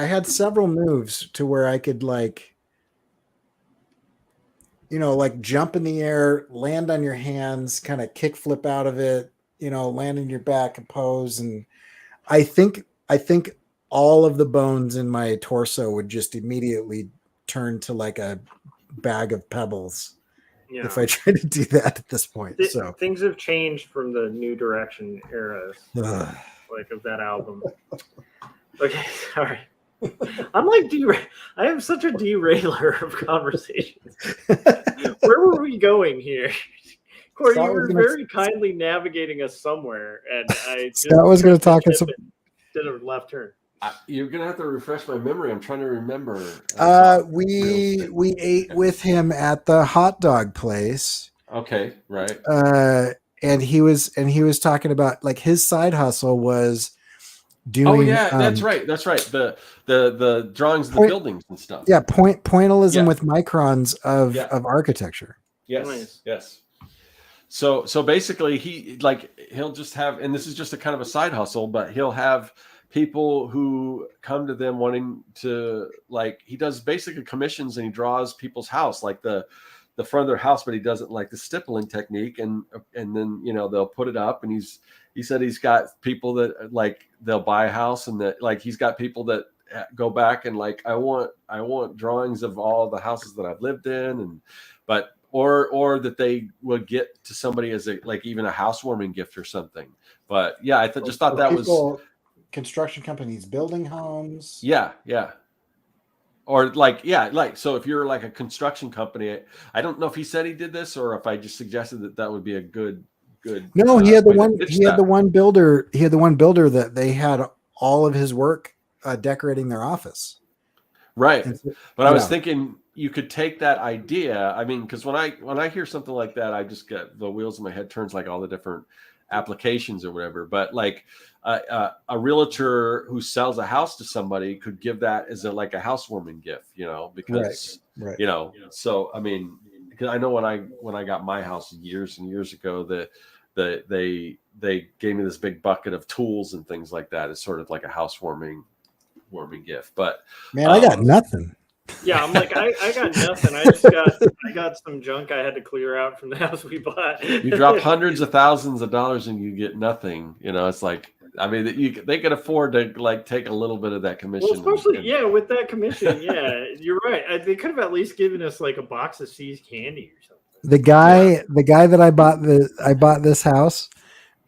had several moves to where I could like like jump in the air, land on your hands, kind of kick flip out of it, land on your back and pose. And I think all of the bones in my torso would just immediately turn to like a bag of pebbles if I tried to do that at this point. So things have changed from the New Direction eras, like of that album. Okay, sorry. I'm like I am such a derailer of conversations. Where were we going here? Corey, you were very kindly navigating us somewhere, and I was going to talk did a left turn. You're gonna have to refresh my memory. I'm trying to remember. We ate with him at the hot dog place. Okay, right. And he was talking about like his side hustle was doing. Oh yeah, that's right. The drawings of the buildings and stuff. Yeah, pointillism with microns of architecture. Yes, nice. Yes. So basically, he'll just have, and this is just a kind of a side hustle, but he'll have people who come to them wanting to, like, he does basically commissions and he draws people's house, like the front of their house, but he does it like the stippling technique, and then they'll put it up, and he said he's got people that like they'll buy a house, and that like he's got people that go back and like I want drawings of all the houses that I've lived in, or that they would get to somebody as even a housewarming gift or something. But yeah, I just thought that was construction companies building homes. Yeah. Or so if you're like a construction company, I don't know if he said he did this or if I just suggested that would be a good. No, he had the one builder that they had all of his work decorating their office. Right. But I was thinking you could take that idea. I mean, because when I hear something like that, I just get the wheels in my head turns, like all the different applications or whatever. But like a realtor who sells a house to somebody could give that as a housewarming gift, because right. So I mean, because I know when I got my house years and years ago, they gave me this big bucket of tools and things like that as sort of like a housewarming gift. But man, I got nothing. Yeah, I'm like I got nothing. I got some junk I had to clear out from the house we bought. You drop hundreds of thousands of dollars and you get nothing. It's like, I mean, they can afford to like take a little bit of that commission. Well, especially with that commission. Yeah, you're right. They could have at least given us like a box of C's candy or something. The guy that I bought this house,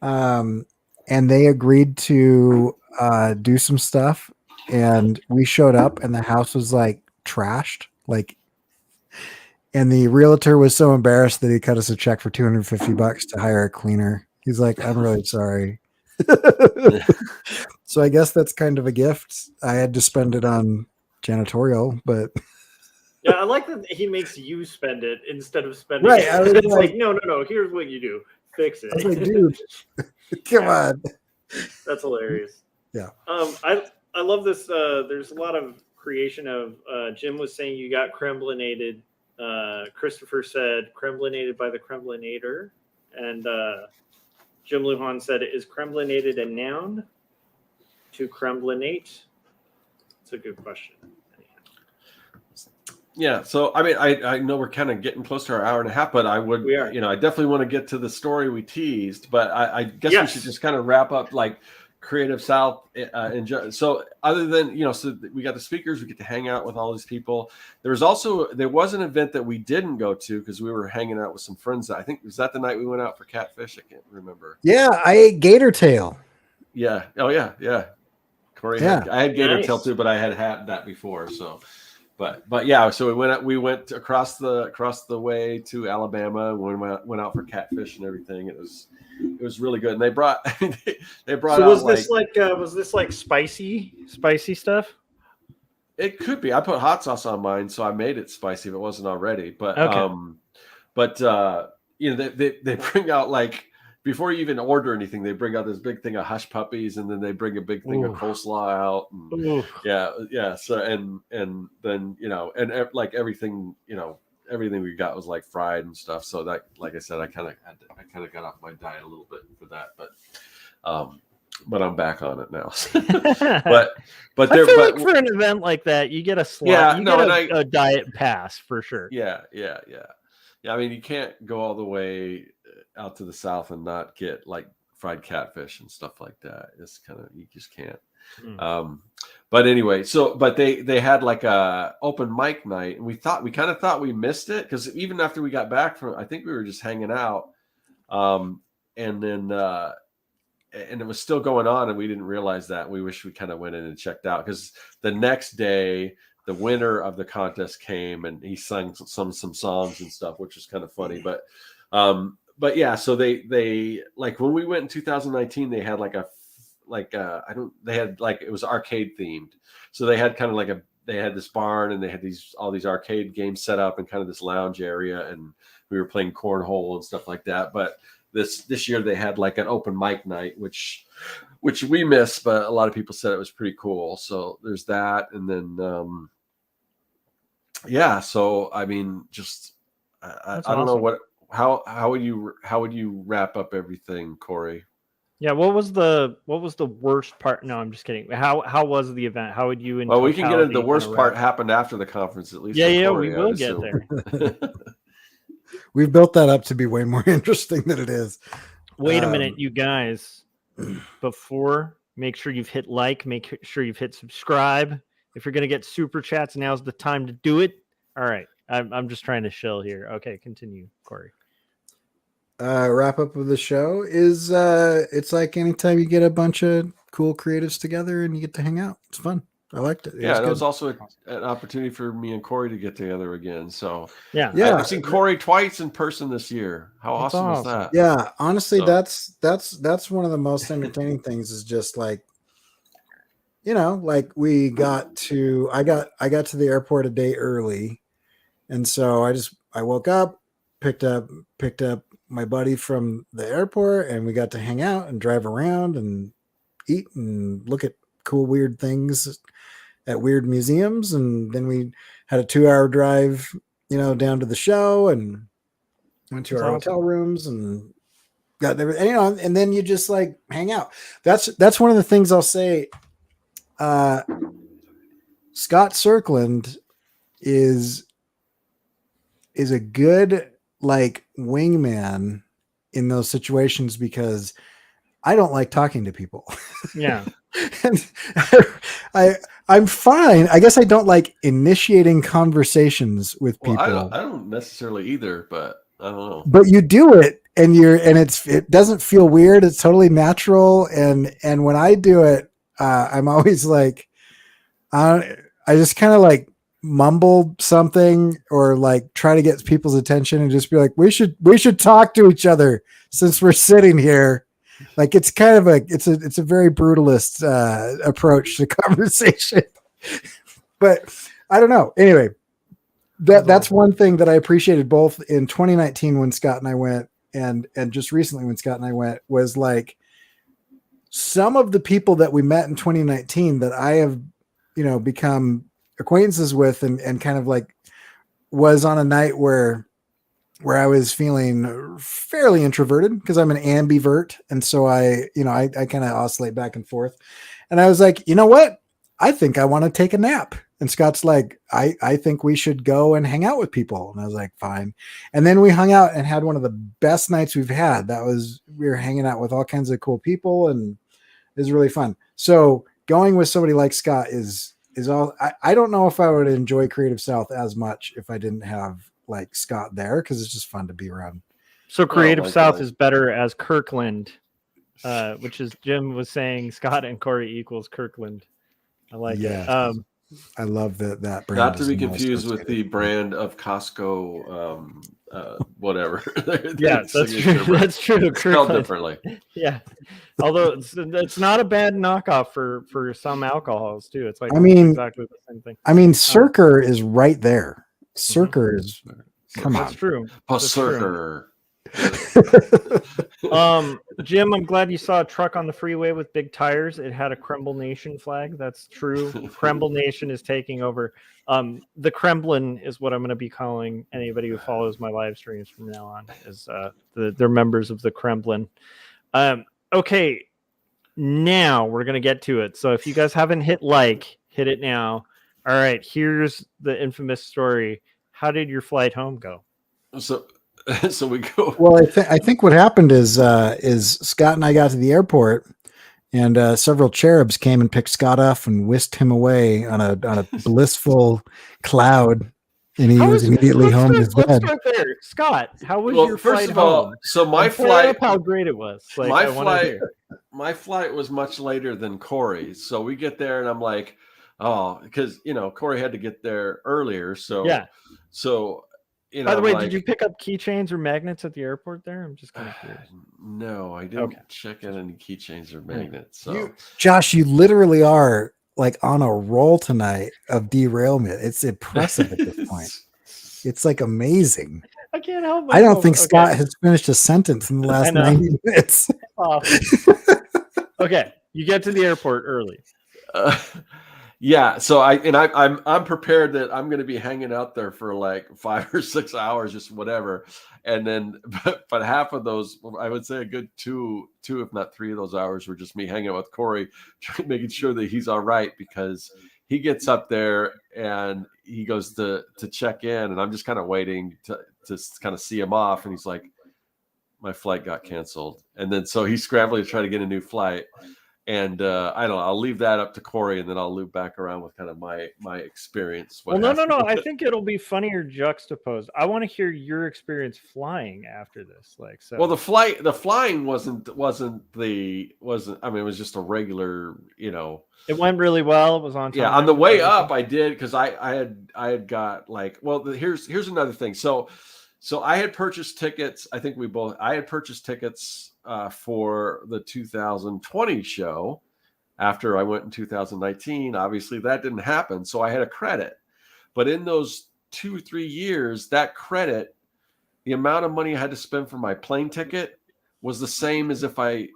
and they agreed to do some stuff, and we showed up, and the house was like trashed, and the realtor was so embarrassed that he cut us a check for $250 to hire a cleaner. He's like, I'm really sorry. So I guess that's kind of a gift. I had to spend it on janitorial, but yeah, I like that he makes you spend it instead of spending right. it. It's like, no, here's what you do. Fix it. I was like, dude, come on. That's hilarious. Yeah. I love this. There's a lot of creation of Jim was saying you got Kremlinated. Christopher said Kremlinated by the Kremlinator, and Jim Lujan said, is Kremlinated a noun? To Kremlinate? It's a good question. Yeah, so I mean, I know we're kind of getting close to our hour and a half, but I definitely want to get to the story we teased, but I guess we should just kind of wrap up like Creative South. So other than, so we got the speakers, we get to hang out with all these people. There was an event that we didn't go to because we were hanging out with some friends. I think, was that the night we went out for catfish? I can't remember. Yeah, I ate gator tail. Yeah. Oh yeah. Corey, I had gator tail too, but I had that before. So, but yeah. So we went across the way to Alabama. We went out for catfish and everything. It was really good. And they brought So was this like spicy stuff? It could be. I put hot sauce on mine, so I made it spicy if it wasn't already. But okay. They bring out, like, before you even order anything, they bring out this big thing of hush puppies, and then they bring a big thing of coleslaw out. And yeah. So and then and like everything we got was like fried and stuff. So that, like I said, I kind of got off my diet a little bit for that, but I'm back on it now. but I feel like for an event like that, you get a slot. A diet pass for sure. Yeah. Yeah, I mean, you can't go all the way out to the south and not get like fried catfish and stuff like that. It's kind of, you just can't. But anyway, but they had like a open mic night, and we kind of thought we missed it, because even after we got back from, I think we were just hanging out, and then and it was still going on, and we didn't realize that. We wish we kind of went in and checked out, because the next day the winner of the contest came and he sang some songs and stuff, which was kind of funny. But yeah, so they like when we went in 2019, they had they had like, it was arcade themed. So they had kind of they had this barn, and they had all these arcade games set up and kind of this lounge area, and we were playing cornhole and stuff like that. But this year they had like an open mic night, which we missed, but a lot of people said it was pretty cool. So there's that. And then yeah, so I mean, just I don't know how would you wrap up everything, Corey? Yeah, what was the worst part? No, I'm just kidding. How was the event? How would you? Well, we can get into the worst part happened after the conference, at least. Yeah, Corey, we will get there. We've built that up to be way more interesting than it is. Wait a minute, you guys. Before, make sure you've hit like, make sure you've hit subscribe. If you're going to get super chats, now's the time to do it. All right. I'm just trying to shill here. Okay, continue, Corey. Wrap up of the show is it's like anytime you get a bunch of cool creatives together and you get to hang out. It's fun. I liked it. Yeah, it was also an opportunity for me and Corey to get together again. So yeah, I've seen Corey twice in person this year. How awesome is that? Yeah, honestly, that's one of the most entertaining things. Is just like, like I got to the airport a day early, and so I woke up, picked up my buddy from the airport, and we got to hang out and drive around and eat and look at cool weird things at weird museums. And then we had a 2-hour drive down to the show, and went to our hotel rooms and got there, and then you just like hang out. That's one of the things I'll say. Scott Cirkland is a good like wingman in those situations, because I don't like talking to people. Yeah. And I'm fine. I guess I don't like initiating conversations with people. I don't necessarily either, but I don't know. But you do it, and it doesn't feel weird. It's totally natural. And when I do it, I'm always like, I just kind of like mumble something, or like try to get people's attention and just be like, we should talk to each other since we're sitting here. Like, it's kind of it's a very brutalist approach to conversation. But I don't know. Anyway, that's one thing that I appreciated both in 2019 when Scott and I went, and just recently when Scott and I went, was like some of the people that we met in 2019 that I have, become acquaintances with, and kind of like was on a night where I was feeling fairly introverted, because I'm an ambivert. And so I kind of oscillate back and forth. And I was like, you know what? I think I want to take a nap. And Scott's like, I think we should go and hang out with people. And I was like, fine. And then we hung out and had one of the best nights we've had. We were hanging out with all kinds of cool people, and it was really fun. So going with somebody like Scott is all. I don't know if I would enjoy Creative South as much if I didn't have like Scott there, because it's just fun to be around. So Creative South is better as Kirkland, which is, Jim was saying, Scott and Corey equals Kirkland. I like it. I love that brand. Not to be confused with the brand of Costco, whatever. Yeah, that's true. That's true. Spelled differently. Yeah, although it's not a bad knockoff for some alcohols too. It's like, exactly the same thing. I mean, Cirker is right there. Cirker is. Come on, that's true. Cirker. Jim, I'm glad you saw a truck on the freeway with big tires. It had a Kremble Nation flag. That's true. Kremble Nation is taking over. The Kremlin is what I'm going to be calling anybody who follows my live streams from now on, is they're members of the Kremlin. Okay, now we're going to get to it. So if you guys haven't hit like, hit it now. All right, here's the infamous story. How did your flight home go? So So we go. Well, I think what happened is Scott and I got to the airport, and several cherubs came and picked Scott up and whisked him away on a blissful cloud, and he was immediately home in his let's bed. start there. Scott, how was Well, your first flight of all, home? so my And play flight, up how great it was. Like, my I wanna flight, hear. my flight was much later than Corey's. So we get there, and I'm like, oh, because Corey had to get there earlier. So Yeah. So By the I'm way, like, did you pick up keychains or magnets at the airport there? I'm just kind of curious. No, I didn't Okay. check in any keychains or magnets. So Josh, you literally are like on a roll tonight of derailment. It's impressive at this point. It's like amazing. I can't help I myself. don't think Okay. Scott has finished a sentence in the last know. 90 minutes. Okay, you get to the airport early. Yeah, so I'm prepared that I'm going to be hanging out there for like 5 or 6 hours, just whatever, and then but half of those, I would say a good two if not 3 of those hours were just me hanging out with Corey, making sure that he's all right, because he gets up there and he goes to check in, and I'm just kind of waiting to kind of see him off, and he's like, my flight got canceled, and then so he's scrambling to try to get a new flight. And I don't know. I'll leave that up to Corey, and then I'll loop back around with kind of my experience. Well, no. I think it'll be funnier juxtaposed. I want to hear your experience flying after this. Like, so. Well, the flying wasn't. I mean, it was just a regular. It went really well. It was on time. Yeah, on the way up, I did, because I had got like. Well, here's another thing. So I had purchased tickets. I think I had purchased tickets for the 2020 show after I went in 2019. Obviously, that didn't happen, so I had a credit. But in those 2-3 years, that credit, the amount of money I had to spend for my plane ticket was the same as I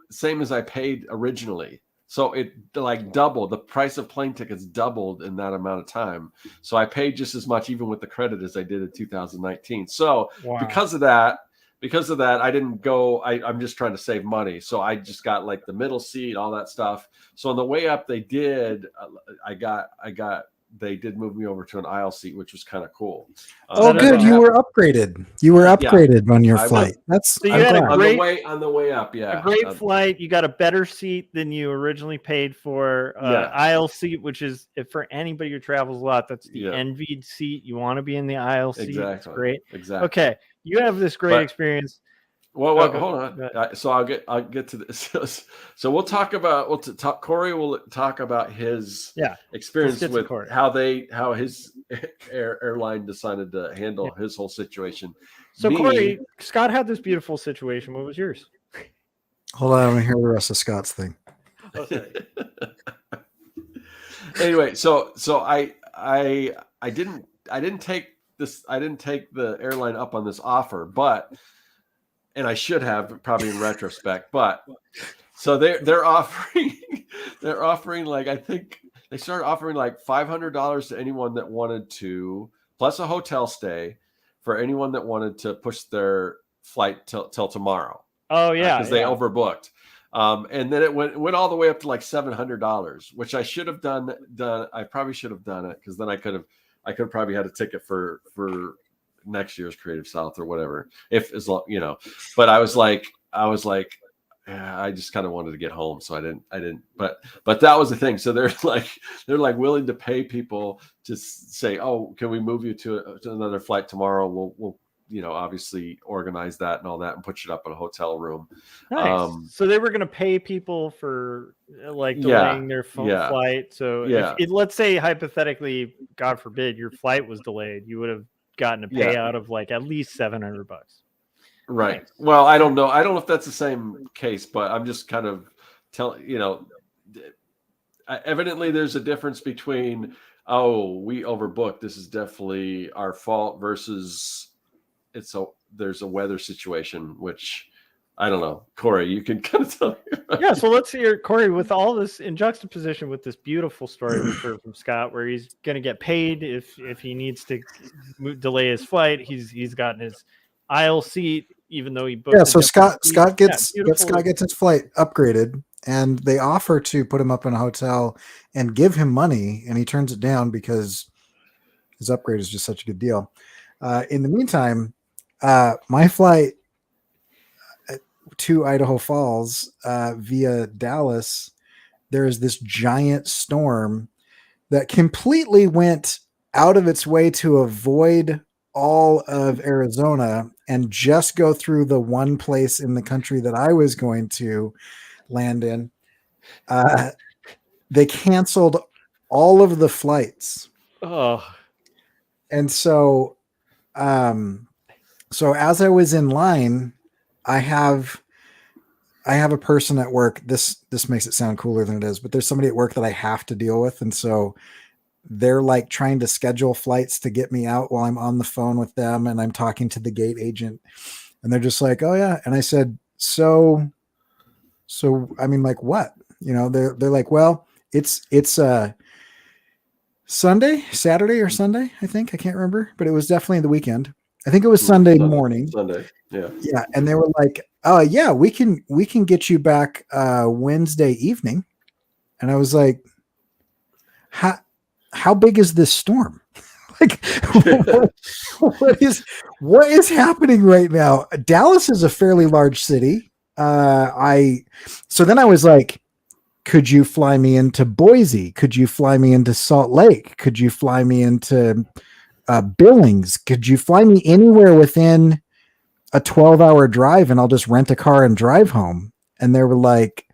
paid originally. So it like doubled. The price of plane tickets doubled in that amount of time. So I paid just as much even with the credit as I did in 2019. So because of that, I didn't go. I'm just trying to save money. So I just got like the middle seat, all that stuff. So on the way up, they did move me over to an aisle seat, which was kind of cool. Oh, good. You were upgraded. On your flight. So you had on the way up. Yeah. A great flight. You got a better seat than you originally paid for. Aisle seat, which is, if for anybody who travels a lot, that's the envied seat. You want to be in the aisle seat. Exactly. It's great. Exactly. Okay. You have this great experience. Well, hold on. So I'll get to this. So we'll talk about. Corey will talk about his experience with how his airline decided to handle his whole situation. So Corey, Scott had this beautiful situation. What was yours? Hold on, I want to hear the rest of Scott's thing. Okay. Anyway, so I didn't take the airline up on this offer, but. And I should have, probably in retrospect, but so they're offering like, I think they started offering like $500 to anyone that wanted to, plus a hotel stay for anyone that wanted to push their flight till tomorrow. Oh yeah, because they overbooked. And then it went all the way up to like $700, which I should have done. I probably should have done it, because then I could have probably had a ticket for next year's Creative South or whatever, but I was like I just kind of wanted to get home, so I didn't but that was the thing. So they're like willing to pay people to say, oh, can we move you to another flight tomorrow? We'll obviously organize that and all that and put you up in a hotel room. Nice. So they were going to pay people for like delaying their flight. So let's say hypothetically, God forbid, your flight was delayed, you would have gotten a payout of like at least $700. Right. Nice. Well, I don't know if that's the same case, but I'm just kind of telling, evidently there's a difference between, oh, we overbooked, this is definitely our fault, versus there's a weather situation, which I don't know. Corey, you can kind of tell me. Yeah, so let's hear Corey with all this in juxtaposition with this beautiful story we heard from Scott, where he's going to get paid if he needs to delay his flight. He's gotten his aisle seat, even though he booked. Yeah, so Scott gets his flight upgraded, and they offer to put him up in a hotel and give him money, and he turns it down because his upgrade is just such a good deal. In the meantime, My flight to Idaho Falls via Dallas, there is this giant storm that completely went out of its way to avoid all of Arizona and just go through the one place in the country that I was going to land in. They canceled all of the flights. Oh, And so so as I was in line, I have a person at work. This makes it sound cooler than it is, but there's somebody at work that I have to deal with. And so they're like trying to schedule flights to get me out while I'm on the phone with them. And I'm talking to the gate agent and they're just like, oh yeah. And I said, so I mean, like what, they're like, well, it's Saturday or Sunday. I think, I can't remember, but it was definitely the weekend. I think it was Sunday morning. Sunday. Yeah. Yeah. And they were like, oh yeah, we can get you back Wednesday evening. And I was like, how big is this storm? Like what is happening right now? Dallas is a fairly large city. So then I was like, could you fly me into Boise? Could you fly me into Salt Lake? Could you fly me into Billings? Could you fly me anywhere within a 12-hour drive and I'll just rent a car and drive home? And they were like,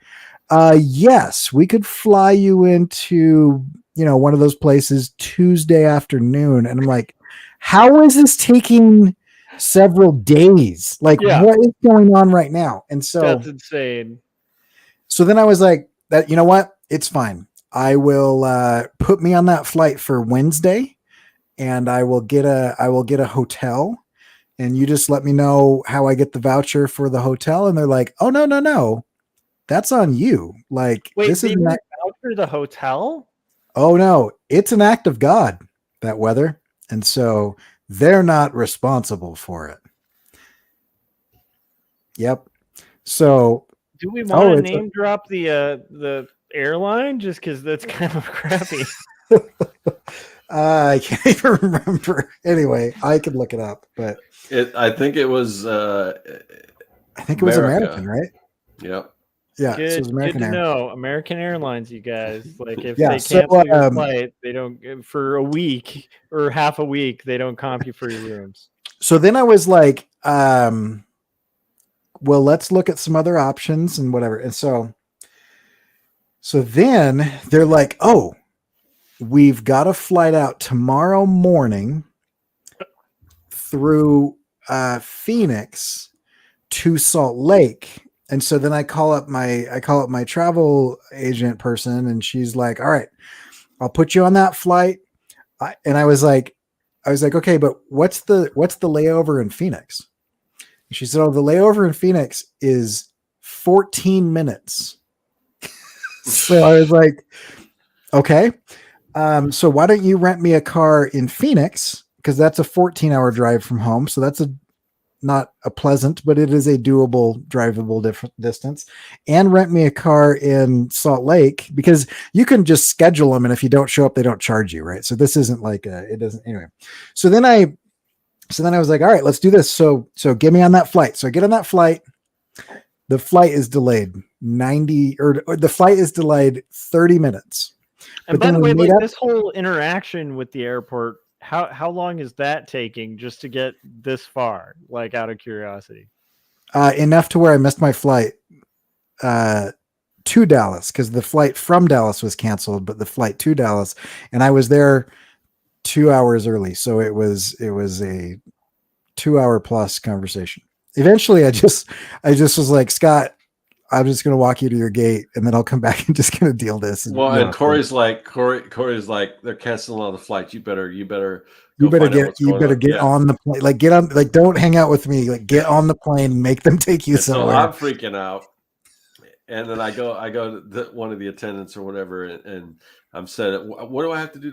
yes, we could fly you into, one of those places Tuesday afternoon. And I'm like, how is this taking several days? Like, what is going on right now? And so that's insane. So then I was like, that, you know what? It's fine. I will put me on that flight for Wednesday and I will get a hotel. And you just let me know how I get the voucher for the hotel. And they're like, oh, no. That's on you. Like, wait, this is an voucher the hotel? Oh, no. It's an act of God, that weather. And so they're not responsible for it. Yep. So do we want to name drop the airline just because that's kind of crappy? I can't even remember. Anyway, I could look it up, but I think it was. I think it was American, right? Yep. Yeah. Good, so it was American good to know. American Airlines, you guys. Like if they so, cancel your flight, they don't for a week or half a week. They don't comp you for your rooms. So then I was like, well, let's look at some other options and whatever. And so then they're like, oh, we've got a flight out tomorrow morning through Phoenix to Salt Lake. And so then I call up my travel agent person and she's like, all right, I'll put you on that flight. And I was like, okay, but what's the layover in Phoenix? And she said, oh, the layover in Phoenix is 14 minutes. So I was like, okay. So why don't you rent me a car in Phoenix? Because that's a 14-hour drive from home. So that's not a pleasant, but it is a doable, drivable distance. And rent me a car in Salt Lake because you can just schedule them. And if you don't show up, they don't charge you. Right. So this isn't like it doesn't anyway. So then I was like, all right, let's do this. So get me on that flight. So I get on that flight. The flight is delayed 30 minutes. And by the way, like this whole interaction with the airport, how long is that taking just to get this far? Like out of curiosity, enough to where I missed my flight to Dallas because the flight from Dallas was canceled, but the flight to Dallas, and I was there 2 hours early, so it was a 2 hour plus conversation. Eventually, I just was like, Scott, I'm just going to walk you to your gate and then I'll come back and just going to deal this. Well, and Corey's like, they're canceling all the flights. You better get on the plane. Like don't hang out with me. Like get on the plane and make them take you somewhere. So I'm freaking out. And then I go to one of the attendants or whatever. And I'm said, what do I have to do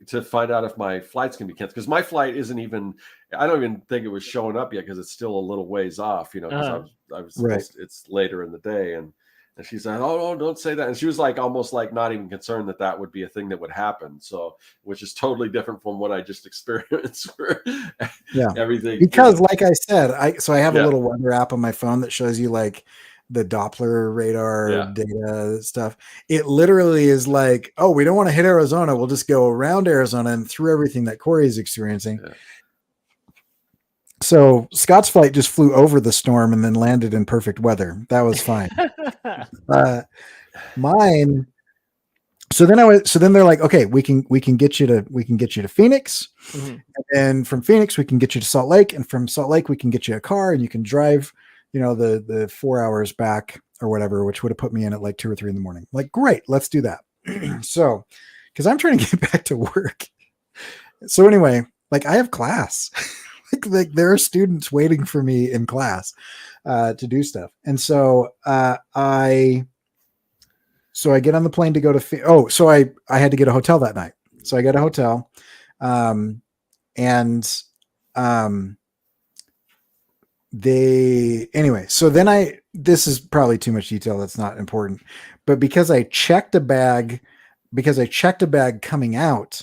to find out if my flight's can be canceled? Because my flight isn't even, I don't even think it was showing up yet because it's still a little ways off, because I was right. It's later in the day. And And she's like, oh, don't say that. And she was like, almost like not even concerned that that would be a thing that would happen. So, which is totally different from what I just experienced. Everything. Because like I said, I have a little weather app on my phone that shows you like the Doppler radar data stuff. It literally is like, oh, we don't want to hit Arizona. We'll just go around Arizona and through everything that Corey is experiencing. Yeah. So Scott's flight just flew over the storm and then landed in perfect weather. That was fine. Mine. So then they're like, okay, we can get you to Phoenix, and then from Phoenix we can get you to Salt Lake, and from Salt Lake we can get you a car and you can drive, the 4 hours back or whatever, which would have put me in at like 2 or 3 in the morning. Like, great, let's do that. So, because I'm trying to get back to work. So anyway, like I have class. like there are students waiting for me in class to do stuff. And so I get on the plane to go to, so I had to get a hotel that night. So I got a hotel. So then this is probably too much detail. That's not important, but because I checked a bag coming out,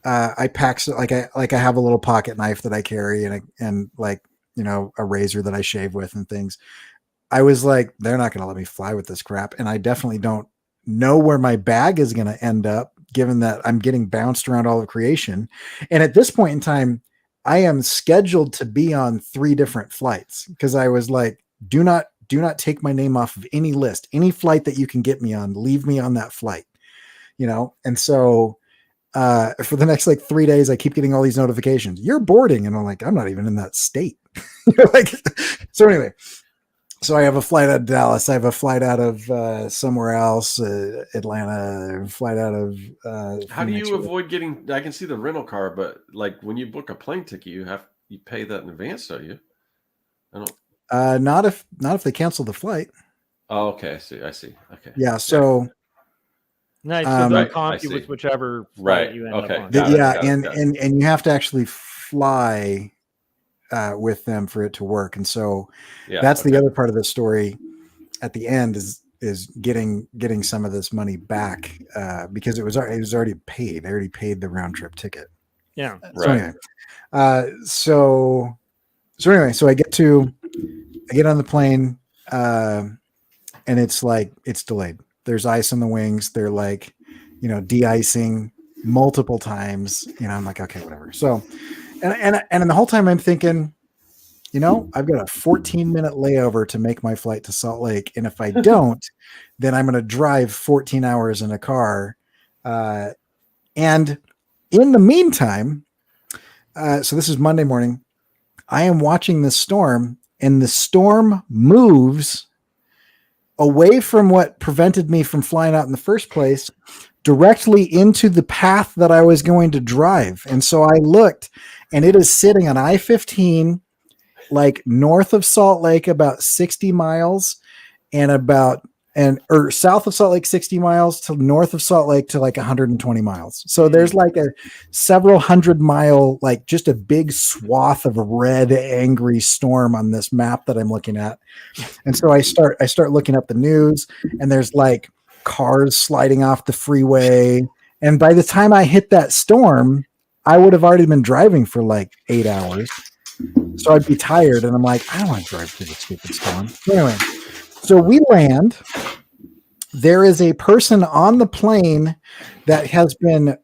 I packed like I have a little pocket knife that I carry and like, a razor that I shave with and things. I was like, they're not going to let me fly with this crap. And I definitely don't know where my bag is going to end up, given that I'm getting bounced around all of creation. And at this point in time, I am scheduled to be on 3 different flights because I was like, do not take my name off of any list, any flight that you can get me on, leave me on that flight, And so, for the next like 3 days, I keep getting all these notifications. You're boarding. And I'm like, I'm not even in that state. So anyway, so I have a flight out of Dallas. I have a flight out of somewhere else, Atlanta, flight out of. How do you avoid getting? I can see the rental car, but like when you book a plane ticket, you pay that in advance, don't you? I don't. Not if they cancel the flight. Oh, okay. I see. Okay. Yeah. So. Nice. So they'll comp you with whichever flight you end up on. And you have to actually fly with them for it to work. And so that's the other part of the story at the end is getting some of this money back because it was already paid. I already paid the round trip ticket. Yeah. So anyway, so I get on the plane and it's like, it's delayed. There's ice on the wings. They're like, de-icing multiple times. I'm like, okay, whatever. So, and the whole time I'm thinking, I've got a 14-minute layover to make my flight to Salt Lake. And if I don't, then I'm going to drive 14 hours in a car. And in the meantime, so this is Monday morning, I am watching this storm and the storm moves away from what prevented me from flying out in the first place, directly into the path that I was going to drive. And so I looked and it is sitting on I-15, like north of Salt Lake, about 60 miles or south of Salt Lake, 60 miles to north of Salt Lake to like 120 miles. So there's like a several 100-mile, like just a big swath of red, angry storm on this map that I'm looking at. And so I start looking up the news and there's like cars sliding off the freeway. And by the time I hit that storm, I would have already been driving for like 8 hours. So I'd be tired and I'm like, I don't want to drive through the stupid storm. Anyway, so we land. There is a person on the plane that has been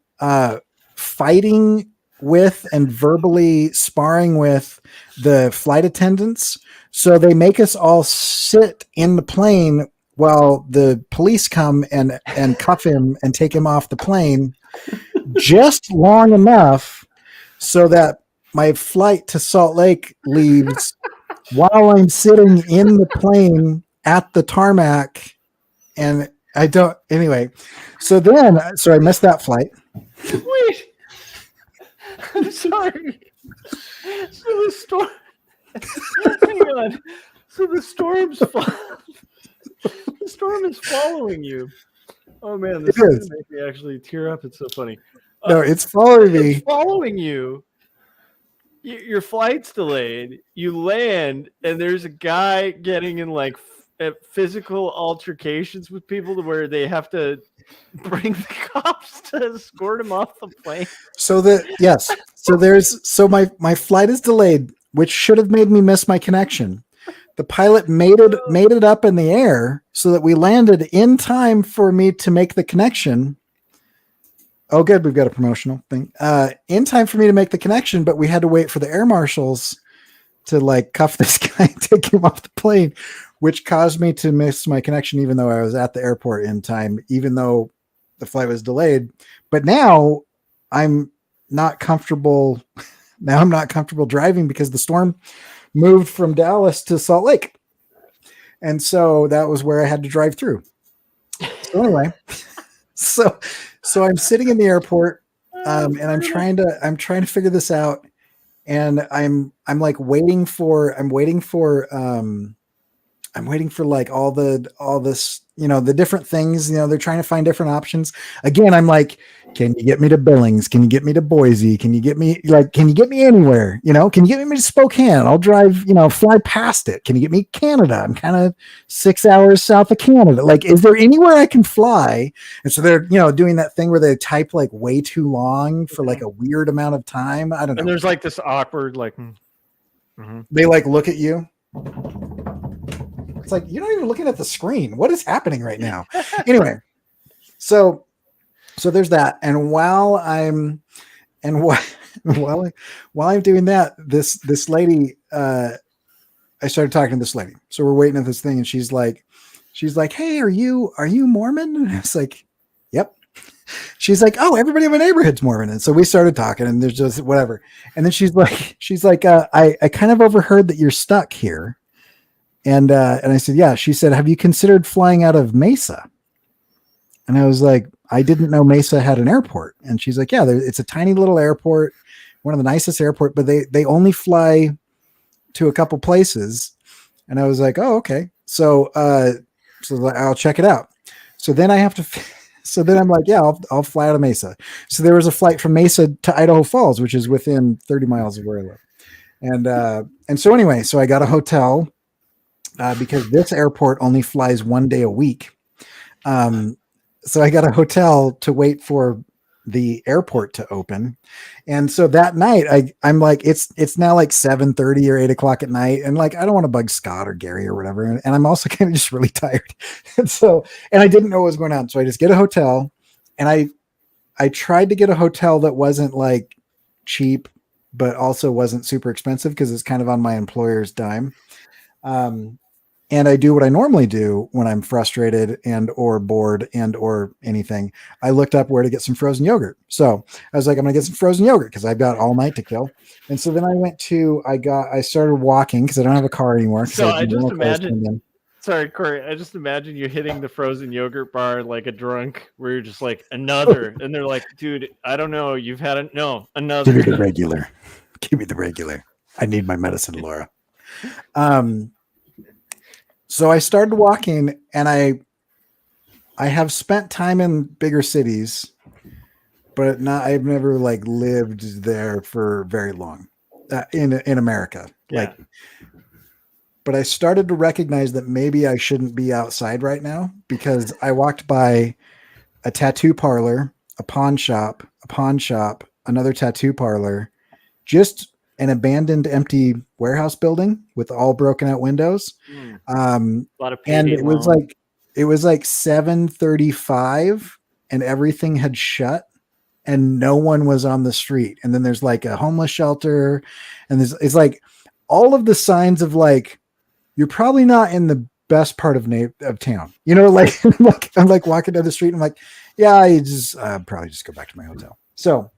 fighting with and verbally sparring with the flight attendants. So they make us all sit in the plane while the police come and cuff him and take him off the plane just long enough so that my flight to Salt Lake leaves while I'm sitting in the plane at the tarmac. And I don't, anyway. So I missed that flight. Wait, I'm sorry. So the storm, hang on. So the storm is following you. Oh man, this is gonna make me actually tear up. It's so funny. No, it's following me. It's following you. Your flight's delayed. You land, and there's a guy getting in like physical altercations with people to where they have to bring the cops to escort him off the plane? So my flight is delayed, which should have made me miss my connection. The pilot made it up in the air so that we landed in time for me to make the connection. Oh, good. We've got a promotional thing. In time for me to make the connection, but we had to wait for the air marshals to like cuff this guy and take him off the plane, which caused me to miss my connection, even though I was at the airport in time, even though the flight was delayed. But now I'm not comfortable. Now I'm not comfortable driving because the storm moved from Dallas to Salt Lake. And so that was where I had to drive through. So anyway, so I'm sitting in the airport, and I'm trying to figure this out. And I'm like waiting for like all this, the different things, they're trying to find different options. Again, I'm like, can you get me to Billings? Can you get me to Boise? Can you get me anywhere? Can you get me to Spokane? I'll drive, fly past it. Can you get me Canada? I'm kind of 6 hours south of Canada. Like, is there anywhere I can fly? And so they're, doing that thing where they type like way too long for like a weird amount of time. I don't know. And there's like this awkward, like, they like look at you. It's like, you're not even looking at the screen. What is happening right now? Anyway, so there's that. And while I'm doing that, this lady, I started talking to this lady. So we're waiting at this thing, and she's like, hey, are you Mormon? And I was like, yep. She's like, oh, everybody in my neighborhood's Mormon. And so we started talking, and there's just whatever. And then she's like, I kind of overheard that you're stuck here. And I said, yeah. She said, have you considered flying out of Mesa? And I was like, I didn't know Mesa had an airport. And she's like, yeah, it's a tiny little airport, one of the nicest airport, but they only fly to a couple places. And I was like, oh, okay. So I'll check it out. So then I have to, so then I'm like, yeah, I'll fly out of Mesa. So there was a flight from Mesa to Idaho Falls, which is within 30 miles of where I live. And so anyway, so I got a hotel, because this airport only flies 1 day a week. So I got a hotel to wait for the airport to open. And so that night I'm like, it's now like 7:30 or 8 o'clock at night. And like, I don't want to bug Scott or Gary or whatever. And I'm also kind of just really tired. And I didn't know what was going on. So I just get a hotel, and I tried to get a hotel that wasn't like cheap, but also wasn't super expensive, because it's kind of on my employer's dime. And I do what I normally do when I'm frustrated and or bored and or anything. I looked up where to get some frozen yogurt. So I was like, I'm going to get some frozen yogurt because I've got all night to kill. And so then I started walking because I don't have a car anymore. So I just imagine, sorry, Corey, I just imagine you hitting the frozen yogurt bar like a drunk, where you're just like, another. And they're like, dude, I don't know. You've had another. Give me the regular. Give me the regular. I need my medicine, Laura. So I started walking, and I have spent time in bigger cities, but I've never like lived there for very long in America. Yeah. But I started to recognize that maybe I shouldn't be outside right now, because I walked by a tattoo parlor, a pawn shop, another tattoo parlor, just an abandoned empty warehouse building with all broken out windows. A lot of and it was like 7:35 and everything had shut and no one was on the street. And then there's like a homeless shelter, and it's like all of the signs of like, you're probably not in the best part of town, like, I'm like walking down the street and I'm like, yeah, I just probably just go back to my hotel. So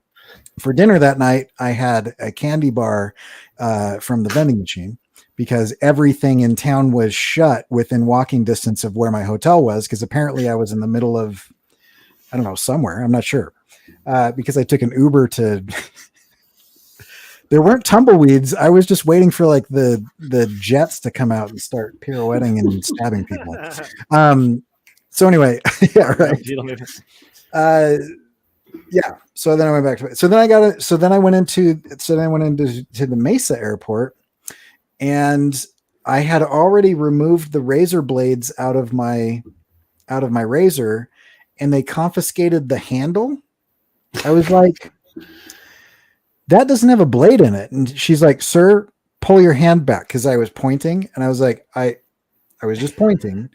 for dinner that night, I had a candy bar from the vending machine, because everything in town was shut within walking distance of where my hotel was. Because apparently I was in the middle of, I don't know, somewhere. I'm not sure. Because I took an Uber to, there weren't tumbleweeds. I was just waiting for like the jets to come out and start pirouetting and stabbing people. So anyway, yeah, right. Yeah. So then I went back to it. So then I went into the Mesa airport, and I had already removed the razor blades out of my razor, and they confiscated the handle. I was like, that doesn't have a blade in it. And she's like, sir, pull your hand back. Cause I was pointing, and I was like, I was just pointing.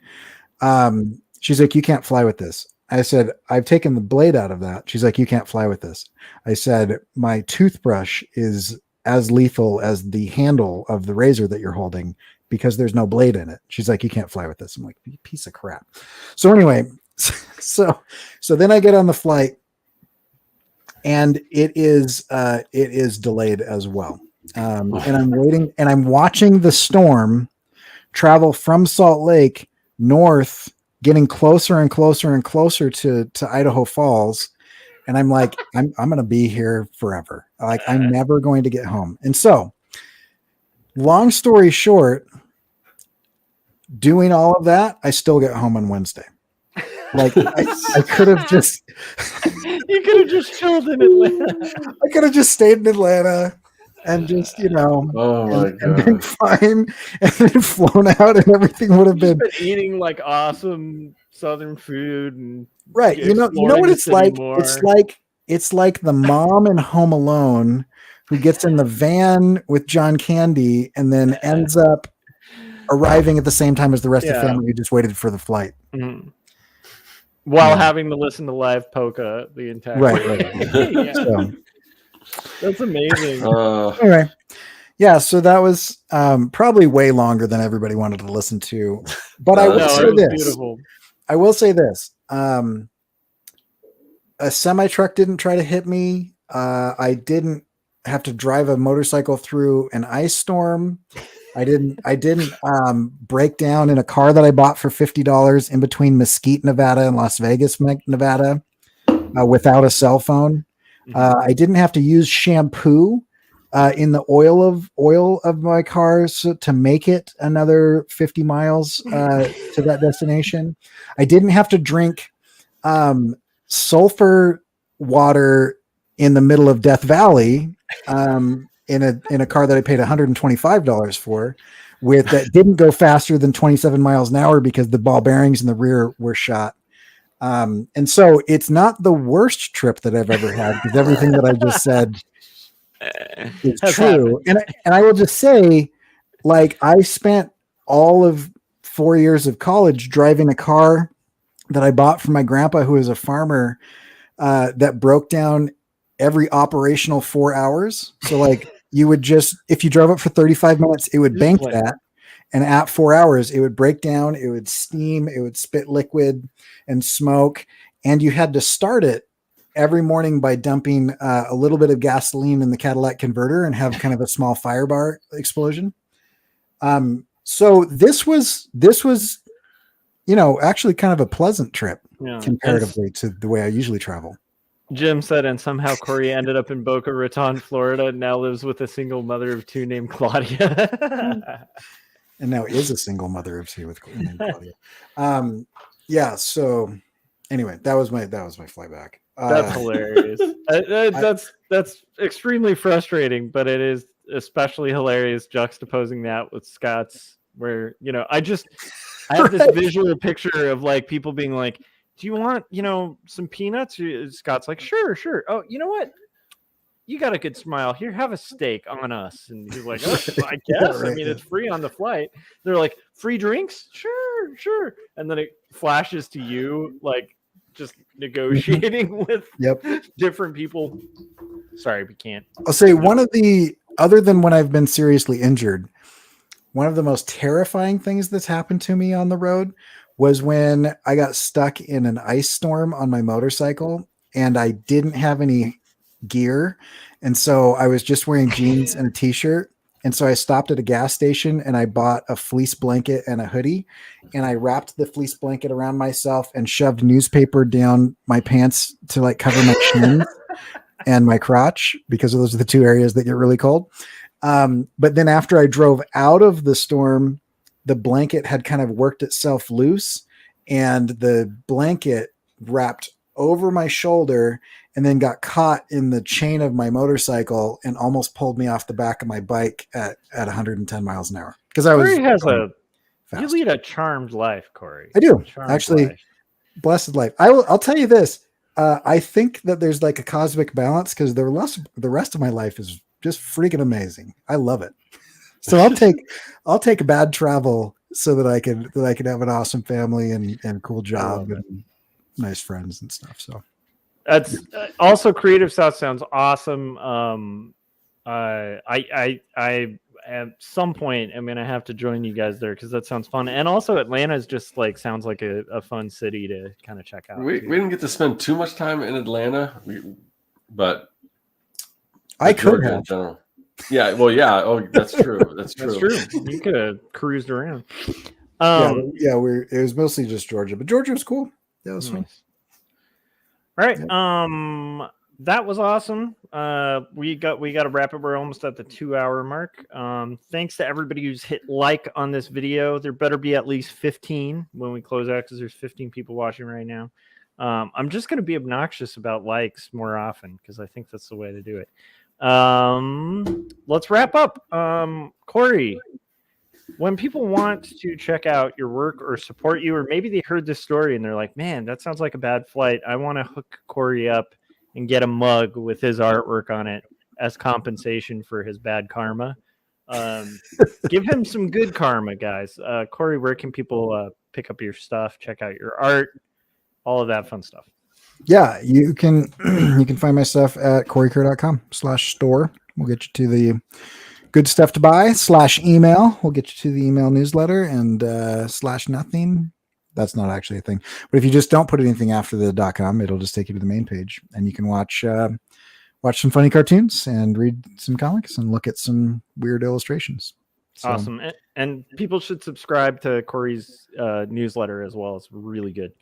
She's like, you can't fly with this. I said, I've taken the blade out of that. She's like, you can't fly with this. I said, my toothbrush is as lethal as the handle of the razor that you're holding because there's no blade in it. She's like, you can't fly with this. I'm like, you piece of crap. So anyway, so then I get on the flight, and it is delayed as well. And I'm waiting, and I'm watching the storm travel from Salt Lake north, getting closer and closer and closer to Idaho Falls. And I'm like, I'm going to be here forever. Like, I'm never going to get home. And so, long story short, doing all of that, I still get home on Wednesday. Like, I could have just... You could have just chilled in Atlanta. I could have just stayed in Atlanta and just, Oh and been fine, and then flown out, and everything would have been eating like awesome Southern food and right. You know what it's like? More. It's like the mom in Home Alone who gets in the van with John Candy and then ends up arriving at the same time as the rest of the family who just waited for the flight. Mm-hmm. While having to listen to live polka the entire right. So, that's amazing. Anyway, yeah, so that was probably way longer than everybody wanted to listen to. But I will say this. Beautiful. I will say this. A semi-truck didn't try to hit me. I didn't have to drive a motorcycle through an ice storm. I didn't break down in a car that I bought for $50 in between Mesquite, Nevada and Las Vegas, Nevada, without a cell phone. I didn't have to use shampoo in the oil of my car to make it another 50 miles to that destination. I didn't have to drink sulfur water in the middle of Death Valley in a car that I paid $125 for, that didn't go faster than 27 miles an hour because the ball bearings in the rear were shot. And so it's not the worst trip that I've ever had, because everything that I just said is true. And I will just say, like, I spent all of 4 years of college driving a car that I bought from my grandpa, who was a farmer, that broke down every operational 4 hours. So like, you would just, if you drove it for 35 minutes, it would bank that. And at 4 hours, it would break down, it would steam, it would spit liquid and smoke. And you had to start it every morning by dumping a little bit of gasoline in the catalytic converter and have kind of a small fire bar explosion. So this was, actually kind of a pleasant trip comparatively to the way I usually travel. Jim said, and somehow Corey ended up in Boca Raton, Florida, and now lives with a single mother of two named Claudia. And now is a single mother of two named Claudia. So anyway, that was my flight back. That's hilarious. That's extremely frustrating, but it is especially hilarious juxtaposing that with Scott's, where, I have this visual picture of like people being like, do you want, some peanuts? Scott's like, sure. Oh, you know what? You got a good smile. Here, have a steak on us. And he's like, oh, I guess. I mean, it's free on the flight. They're like, free drinks? Sure. And then it flashes to you, like, just negotiating with different people. Sorry, we can't. I'll say other than when I've been seriously injured, one of the most terrifying things that's happened to me on the road was when I got stuck in an ice storm on my motorcycle and I didn't have any gear. And so I was just wearing jeans and a t-shirt. And so I stopped at a gas station and I bought a fleece blanket and a hoodie, and I wrapped the fleece blanket around myself and shoved newspaper down my pants to like cover my chin and my crotch, because those are the two areas that get really cold. But then after I drove out of the storm, the blanket had kind of worked itself loose, and the blanket wrapped over my shoulder and then got caught in the chain of my motorcycle and almost pulled me off the back of my bike at 110 miles an hour because I was Corey has going you fast. lead a charmed life, Corey. I do Charmed actually. life. Blessed life. I'll tell you this. I think that there's like a cosmic balance because the rest of my life is just freaking amazing. I love it. So I'll take bad travel so that I can have an awesome family and cool job and nice friends and stuff. So That's also Creative South sounds awesome. I at some point I'm gonna have to join you guys there because that sounds fun. And also Atlanta is just like sounds like a fun city to kind of check out. We didn't get to spend too much time in Atlanta, but I could Georgia in have. general. Yeah, well, yeah. Oh, that's true. That's true. That's true. You could have cruised around. It was mostly just Georgia, but Georgia was cool. That was fun. Nice. All right. Yep. That was awesome. We got to wrap it. We're almost at the 2-hour mark. Thanks to everybody who's hit like on this video. There better be at least 15 when we close out because there's 15 people watching right now. I'm just going to be obnoxious about likes more often because I think that's the way to do it. Let's wrap up. Corey, when people want to check out your work or support you, or maybe they heard this story and they're like, man, that sounds like a bad flight. I want to hook Corey up and get a mug with his artwork on it as compensation for his bad karma. Give him some good karma, guys. Corey, where can people pick up your stuff, check out your art, all of that fun stuff? Yeah, you can find my stuff at coreycare.com/store. We'll get you to the good stuff to buy /email. We'll get you to the email newsletter and /nothing. That's not actually a thing. But if you just don't put anything after the .com, it'll just take you to the main page and you can watch some funny cartoons and read some comics and look at some weird illustrations. So, awesome. And people should subscribe to Corey's newsletter as well. It's really good.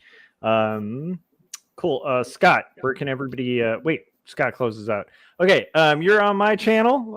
Cool. Scott, where can everybody wait? Scott closes out. Okay, you're on my channel.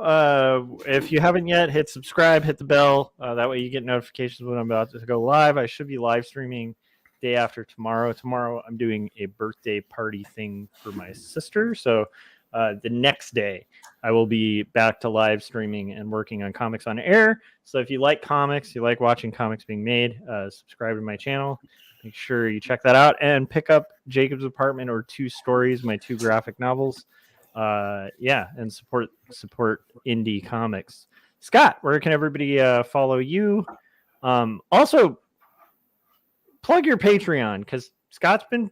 If you haven't yet, hit subscribe, hit the bell. That way you get notifications when I'm about to go live. I should be live streaming day after tomorrow. Tomorrow I'm doing a birthday party thing for my sister. So the next day I will be back to live streaming and working on Comics on Air. So if you like comics, you like watching comics being made, subscribe to my channel. Make sure you check that out and pick up Jacob's Apartment or 2 Stories, my 2 graphic novels. And support indie comics. Scott, where can everybody follow you? Also, plug your Patreon because Scott's been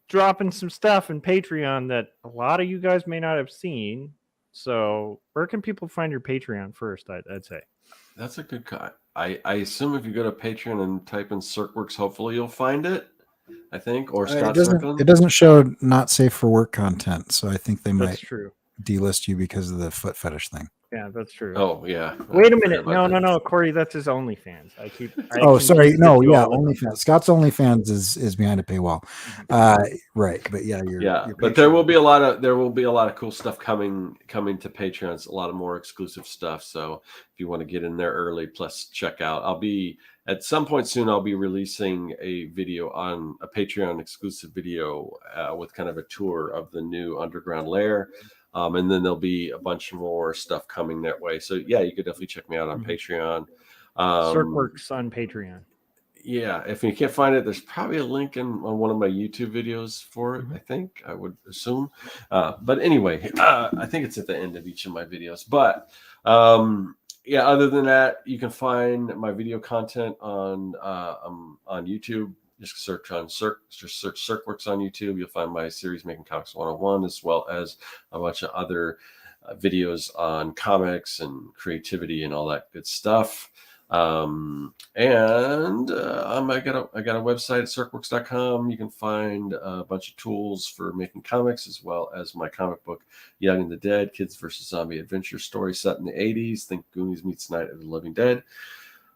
dropping some stuff in Patreon that a lot of you guys may not have seen. So, where can people find your Patreon first? I'd say. That's a good cut. I assume if you go to Patreon and type in CircWorks, hopefully you'll find it. I think, or Scott Circlin. It doesn't show not safe for work content, so I think they might true. delist you because of the foot fetish thing. Yeah, that's true. Oh yeah. Wait a minute. No, Corey, that's his OnlyFans. OnlyFans. Scott's OnlyFans is behind a paywall. Right, but yeah, but there will be a lot of cool stuff coming to Patreons. A lot of more exclusive stuff. So if you want to get in there early, plus check out. At some point soon, I'll be releasing a video on a Patreon exclusive video with kind of a tour of the new underground lair. And then there'll be a bunch more stuff coming that way. So yeah, you could definitely check me out on Patreon. CircWorks on Patreon. Yeah, if you can't find it, there's probably a link on one of my YouTube videos for it. I think I would assume. But anyway, I think it's at the end of each of my videos. But other than that, you can find my video content on YouTube. Just search CircWorks on YouTube. You'll find my series Making Comics 101, as well as a bunch of other videos on comics and creativity and all that good stuff. I got a website at circworks.com. You can find a bunch of tools for making comics, as well as my comic book, Young and the Dead, Kids vs. Zombie Adventure story set in the 80s. Think Goonies meets Night of the Living Dead.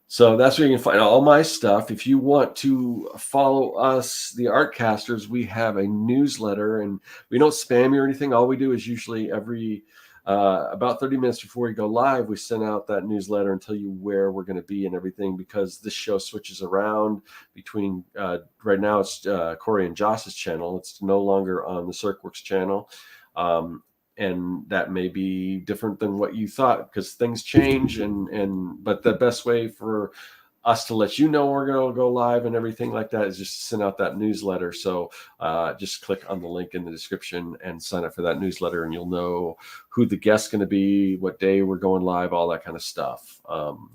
So that's where you can find all my stuff. If you want to follow us, the Artcasters, we have a newsletter, and we don't spam you or anything. All we do is usually every about 30 minutes before we go live, we send out that newsletter and tell you where we're going to be and everything, because this show switches around between right now it's Corey and Josh's channel. It's no longer on the CircWorks channel. And that may be different than what you thought, because things change. But the best way for us to let you know we're going to go live and everything like that is just send out that newsletter. So just click on the link in the description and sign up for that newsletter, and you'll know who the guest's going to be, what day we're going live, all that kind of stuff,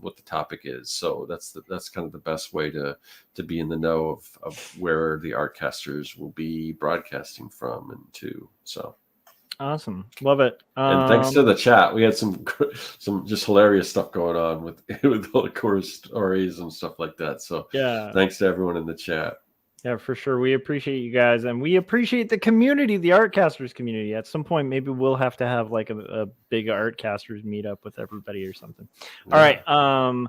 what the topic is. So that's kind of the best way to be in the know of where the Artcasters will be broadcasting from and to. So. Awesome. Love it. And thanks to the chat, we had some just hilarious stuff going on with all the core stories and stuff like that. So yeah, thanks to everyone in the chat. Yeah, for sure. We appreciate you guys, and we appreciate the community, the Artcasters community. At some point, maybe we'll have to have like a big Artcasters meetup with everybody or something. Yeah. All right.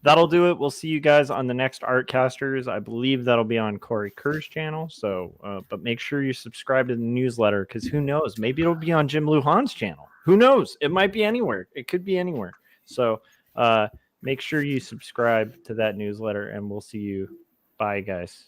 That'll do it. We'll see you guys on the next Artcasters. I believe that'll be on Corey Kerr's channel. So, but make sure you subscribe to the newsletter, because who knows? Maybe it'll be on Jim Luhan's channel. Who knows? It might be anywhere. It could be anywhere. So, make sure you subscribe to that newsletter, and we'll see you. Bye, guys.